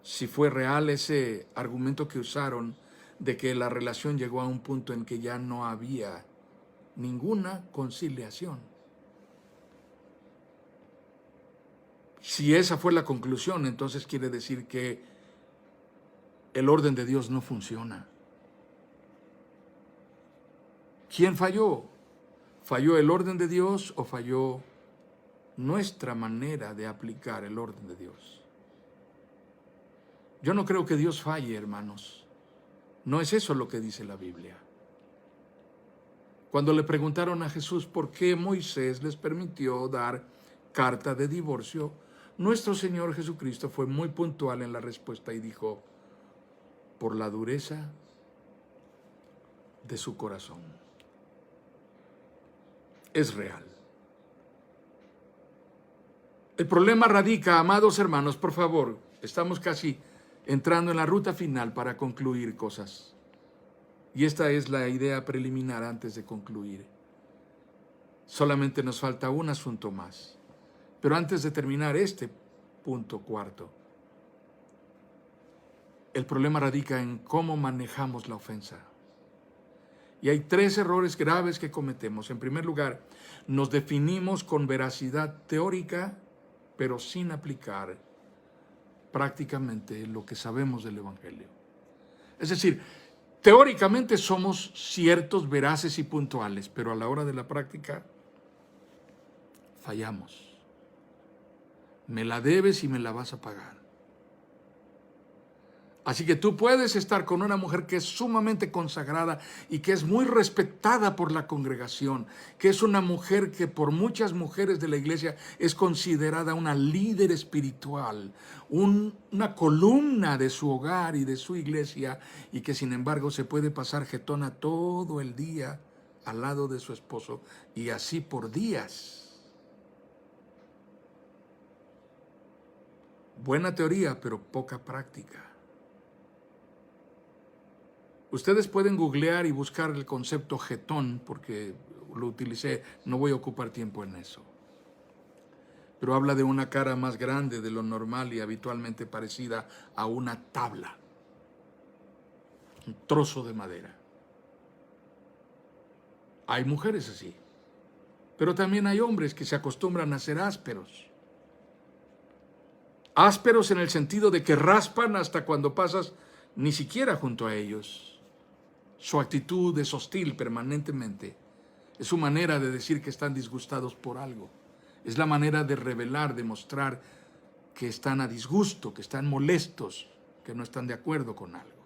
si fue real ese argumento que usaron de que la relación llegó a un punto en que ya no había ninguna conciliación. Si esa fue la conclusión, entonces quiere decir que el orden de Dios no funciona. ¿Quién falló? ¿Falló el orden de Dios o falló nuestra manera de aplicar el orden de Dios? Yo no creo que Dios falle, hermanos. No es eso lo que dice la Biblia. Cuando le preguntaron a Jesús por qué Moisés les permitió dar carta de divorcio, nuestro Señor Jesucristo fue muy puntual en la respuesta y dijo: por la dureza de su corazón. Es real. El problema radica, amados hermanos, por favor, estamos casi entrando en la ruta final para concluir cosas. Y esta es la idea preliminar antes de concluir. Solamente nos falta un asunto más. Pero antes de terminar este punto cuarto, el problema radica en cómo manejamos la ofensa. Y hay 3 errores graves que cometemos. En primer lugar, nos definimos con veracidad teórica, pero sin aplicar prácticamente lo que sabemos del Evangelio. Es decir, teóricamente somos ciertos, veraces y puntuales, pero a la hora de la práctica fallamos. Me la debes y me la vas a pagar. Así que tú puedes estar con una mujer que es sumamente consagrada y que es muy respetada por la congregación, que es una mujer que por muchas mujeres de la iglesia es considerada una líder espiritual, una columna de su hogar y de su iglesia, y que sin embargo se puede pasar jetona todo el día al lado de su esposo, y así por días. Buena teoría, pero poca práctica. Ustedes pueden googlear y buscar el concepto jetón, porque lo utilicé, no voy a ocupar tiempo en eso. Pero habla de una cara más grande de lo normal y habitualmente parecida a una tabla, un trozo de madera. Hay mujeres así, pero también hay hombres que se acostumbran a ser ásperos. Ásperos en el sentido de que raspan hasta cuando pasas ni siquiera junto a ellos. Su actitud es hostil permanentemente. Es su manera de decir que están disgustados por algo. Es la manera de revelar, de mostrar que están a disgusto, que están molestos, que no están de acuerdo con algo.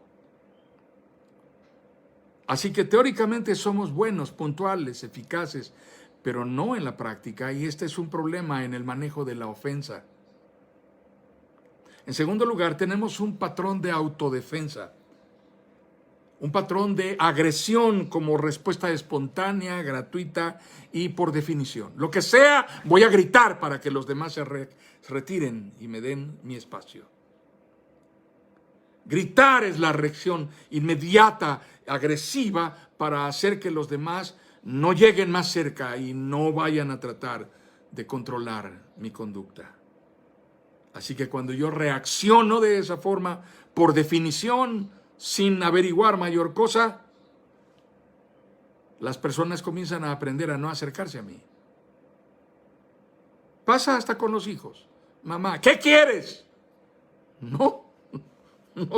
Así que teóricamente somos buenos, puntuales, eficaces, pero no en la práctica, y este es un problema en el manejo de la ofensa. En segundo lugar, tenemos un patrón de autodefensa. Un patrón de agresión como respuesta espontánea, gratuita y por definición. Lo que sea, voy a gritar para que los demás se retiren y me den mi espacio. Gritar es la reacción inmediata, agresiva, para hacer que los demás no lleguen más cerca y no vayan a tratar de controlar mi conducta. Así que cuando yo reacciono de esa forma, por definición, sin averiguar mayor cosa, las personas comienzan a aprender a no acercarse a mí. Pasa hasta con los hijos. Mamá, ¿qué quieres? No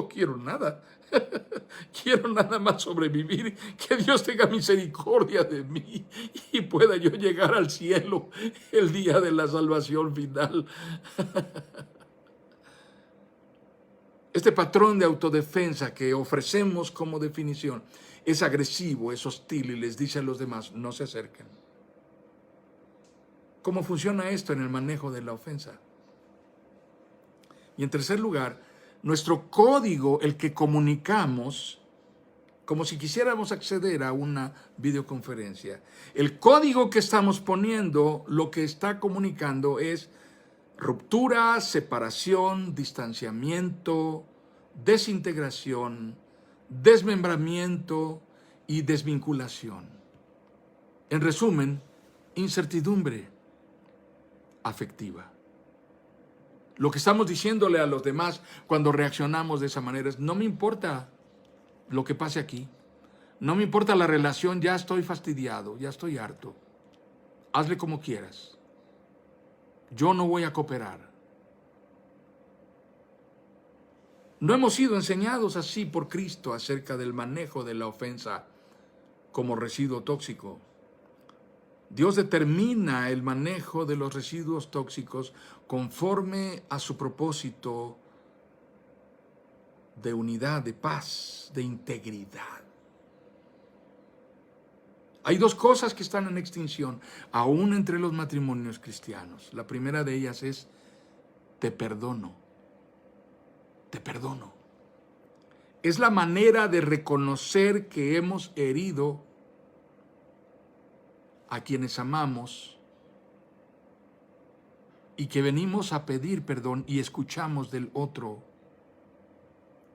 quiero nada. Quiero nada más sobrevivir, que Dios tenga misericordia de mí y pueda yo llegar al cielo el día de la salvación final. Este patrón de autodefensa que ofrecemos como definición es agresivo, es hostil y les dice a los demás, no se acerquen. ¿Cómo funciona esto en el manejo de la ofensa? Y en tercer lugar, nuestro código, el que comunicamos, como si quisiéramos acceder a una videoconferencia, el código que estamos poniendo, lo que está comunicando es ruptura, separación, distanciamiento, desintegración, desmembramiento y desvinculación. En resumen, incertidumbre afectiva. Lo que estamos diciéndole a los demás cuando reaccionamos de esa manera es, no me importa lo que pase aquí, no me importa la relación, ya estoy fastidiado, ya estoy harto. Hazle como quieras. Yo no voy a cooperar. No hemos sido enseñados así por Cristo acerca del manejo de la ofensa como residuo tóxico. Dios determina el manejo de los residuos tóxicos conforme a su propósito de unidad, de paz, de integridad. Hay dos cosas que están en extinción, aún entre los matrimonios cristianos. La primera de ellas es, te perdono. Te perdono. Es la manera de reconocer que hemos herido a quienes amamos y que venimos a pedir perdón y escuchamos del otro,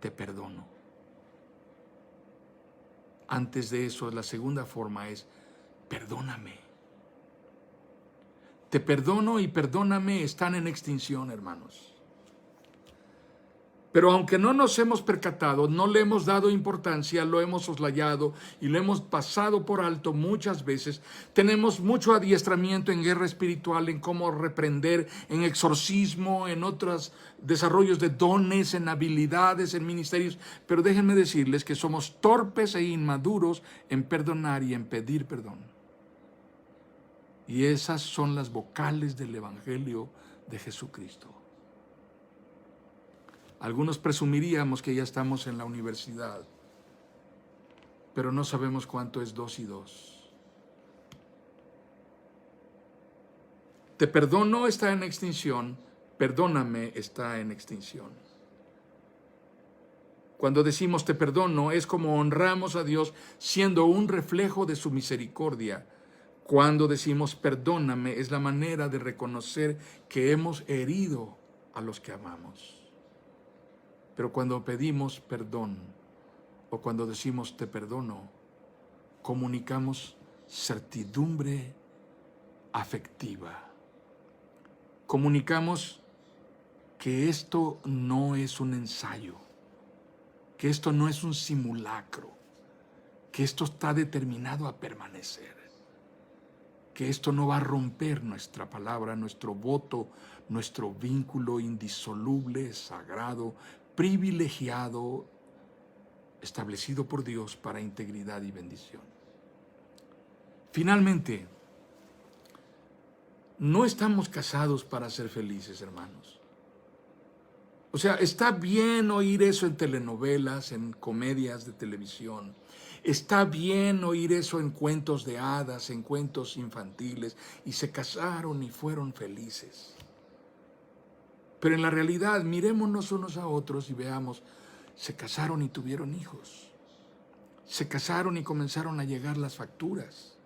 te perdono. Antes de eso, la segunda forma es, perdóname. Te perdono y perdóname están en extinción, hermanos. Pero aunque no nos hemos percatado, no le hemos dado importancia, lo hemos soslayado y lo hemos pasado por alto muchas veces, tenemos mucho adiestramiento en guerra espiritual, en cómo reprender, en exorcismo, en otros desarrollos de dones, en habilidades, en ministerios, pero déjenme decirles que somos torpes e inmaduros en perdonar y en pedir perdón. Y esas son las vocales del Evangelio de Jesucristo. Algunos presumiríamos que ya estamos en la universidad, pero no sabemos cuánto es 2 y 2. Te perdono está en extinción, perdóname está en extinción. Cuando decimos te perdono es como honramos a Dios siendo un reflejo de su misericordia. Cuando decimos perdóname es la manera de reconocer que hemos herido a los que amamos. Pero cuando pedimos perdón o cuando decimos te perdono, comunicamos certidumbre afectiva. Comunicamos que esto no es un ensayo, que esto no es un simulacro, que esto está determinado a permanecer, que esto no va a romper nuestra palabra, nuestro voto, nuestro vínculo indisoluble, sagrado, privilegiado, establecido por Dios para integridad y bendición. Finalmente, no estamos casados para ser felices, hermanos. O sea, está bien oír eso en telenovelas, en comedias de televisión. Está bien oír eso en cuentos de hadas, en cuentos infantiles, y se casaron y fueron felices. Pero en la realidad, mirémonos unos a otros y veamos, se casaron y tuvieron hijos. Se casaron y comenzaron a llegar las facturas.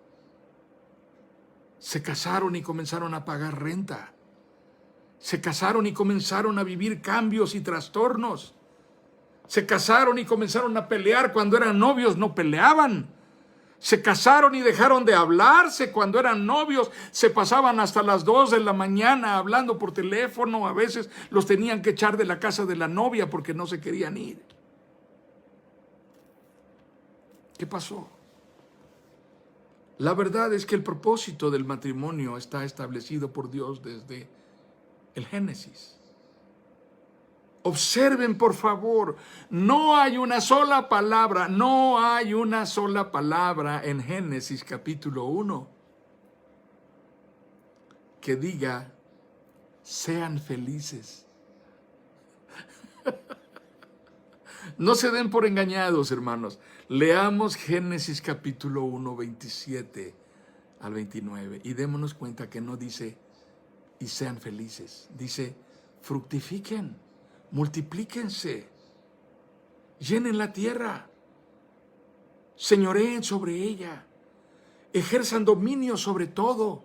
Se casaron y comenzaron a pagar renta. Se casaron y comenzaron a vivir cambios y trastornos. Se casaron y comenzaron a pelear. Cuando eran novios no peleaban. Se casaron y dejaron de hablarse. Cuando eran novios se pasaban hasta las 2 de la mañana hablando por teléfono. A veces los tenían que echar de la casa de la novia porque no se querían ir. ¿Qué pasó? La verdad es que el propósito del matrimonio está establecido por Dios desde el Génesis. Observen, por favor, no hay una sola palabra en Génesis capítulo 1 que diga, sean felices. No se den por engañados, hermanos. Leamos Génesis capítulo 1, 27 al 29 y démonos cuenta que no dice, y sean felices. Dice, fructifiquen, multiplíquense, llenen la tierra, señoreen sobre ella, ejerzan dominio sobre todo.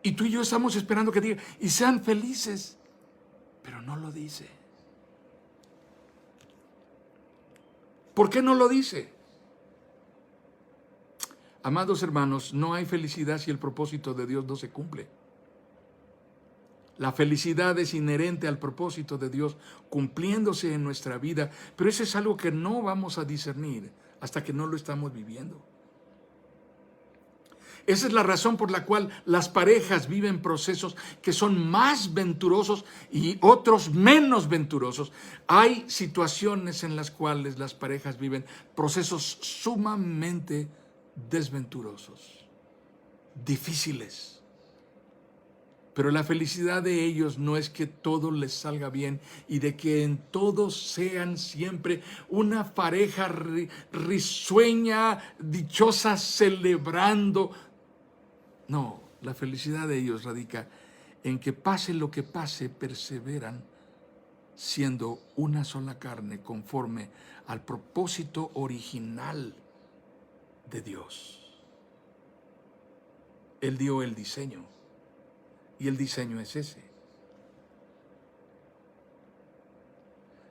Y tú y yo estamos esperando que diga, y sean felices, pero no lo dice. ¿Por qué no lo dice? Amados hermanos, no hay felicidad si el propósito de Dios no se cumple. La felicidad es inherente al propósito de Dios cumpliéndose en nuestra vida, pero eso es algo que no vamos a discernir hasta que no lo estamos viviendo. Esa es la razón por la cual las parejas viven procesos que son más venturosos y otros menos venturosos. Hay situaciones en las cuales las parejas viven procesos sumamente desventurosos, difíciles. Pero la felicidad de ellos no es que todo les salga bien y de que en todo sean siempre una pareja risueña, dichosa, celebrando. No, la felicidad de ellos radica en que pase lo que pase, perseveran siendo una sola carne conforme al propósito original de Dios. Él dio el diseño y el diseño es ese.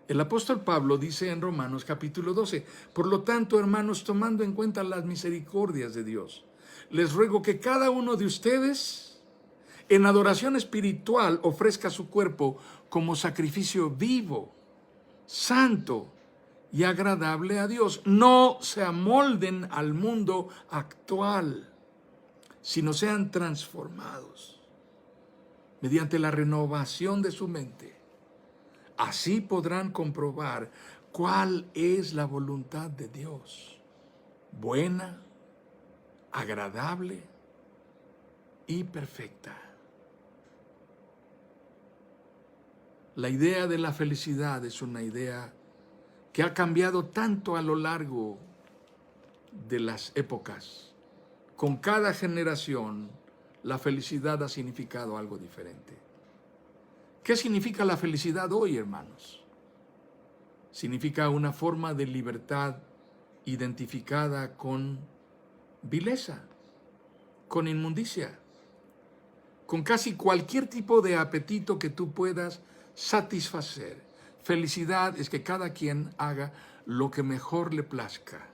El apóstol Pablo dice en Romanos capítulo 12, por lo tanto, hermanos, tomando en cuenta las misericordias de Dios, les ruego que cada uno de ustedes en adoración espiritual ofrezca su cuerpo como sacrificio vivo, santo y agradable a Dios. No se amolden al mundo actual, sino sean transformados mediante la renovación de su mente. Así podrán comprobar cuál es la voluntad de Dios, buena, agradable y perfecta. La idea de la felicidad es una idea que ha cambiado tanto a lo largo de las épocas. Con cada generación, la felicidad ha significado algo diferente. ¿Qué significa la felicidad hoy, hermanos? Significa una forma de libertad identificada con vileza, con inmundicia, con casi cualquier tipo de apetito que tú puedas satisfacer. Felicidad es que cada quien haga lo que mejor le plazca.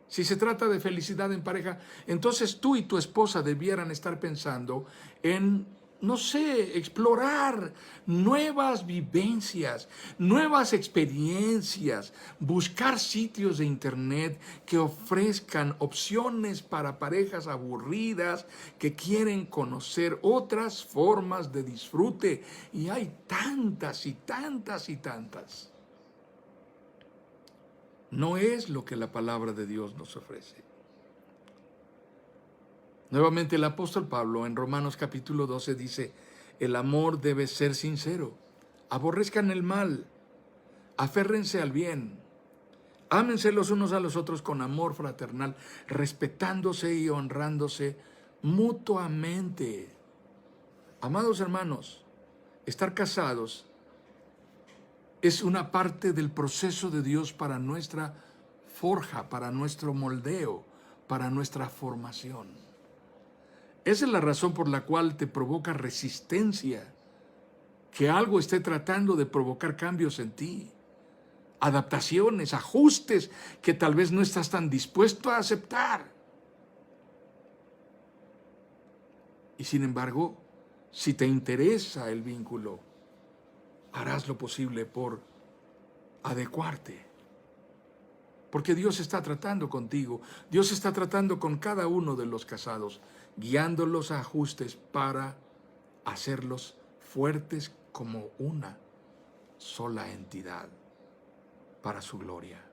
Si se trata de felicidad en pareja, entonces tú y tu esposa debieran estar pensando en, no sé, explorar nuevas vivencias, nuevas experiencias, buscar sitios de internet que ofrezcan opciones para parejas aburridas que quieren conocer otras formas de disfrute. Y hay tantas y tantas y tantas. No es lo que la palabra de Dios nos ofrece. Nuevamente el apóstol Pablo en Romanos capítulo 12 dice, el amor debe ser sincero, aborrezcan el mal, aférrense al bien, ámense los unos a los otros con amor fraternal, respetándose y honrándose mutuamente. Amados hermanos, estar casados es una parte del proceso de Dios para nuestra forja, para nuestro moldeo, para nuestra formación. Esa es la razón por la cual te provoca resistencia, que algo esté tratando de provocar cambios en ti, adaptaciones, ajustes que tal vez no estás tan dispuesto a aceptar. Y sin embargo, si te interesa el vínculo, harás lo posible por adecuarte. Porque Dios está tratando contigo, Dios está tratando con cada uno de los casados, guiándolos a ajustes para hacerlos fuertes como una sola entidad para su gloria.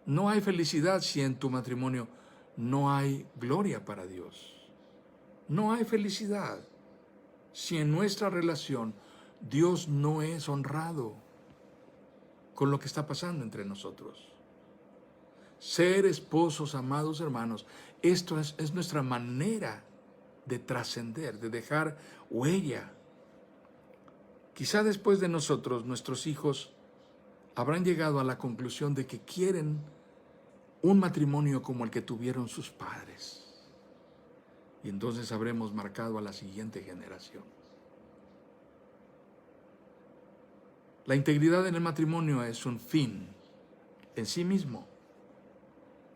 No hay felicidad si en tu matrimonio no hay gloria para Dios. No hay felicidad si en nuestra relación Dios no es honrado con lo que está pasando entre nosotros. Ser esposos, amados hermanos, esto es nuestra manera de trascender, de dejar huella. Quizá después de nosotros, nuestros hijos habrán llegado a la conclusión de que quieren un matrimonio como el que tuvieron sus padres. Y entonces habremos marcado a la siguiente generación. La integridad en el matrimonio es un fin en sí mismo.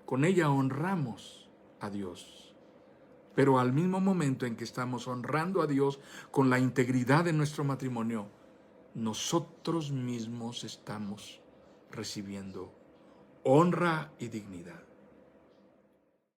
Con ella honramos a Dios. Pero al mismo momento en que estamos honrando a Dios con la integridad de nuestro matrimonio, nosotros mismos estamos recibiendo honra y dignidad.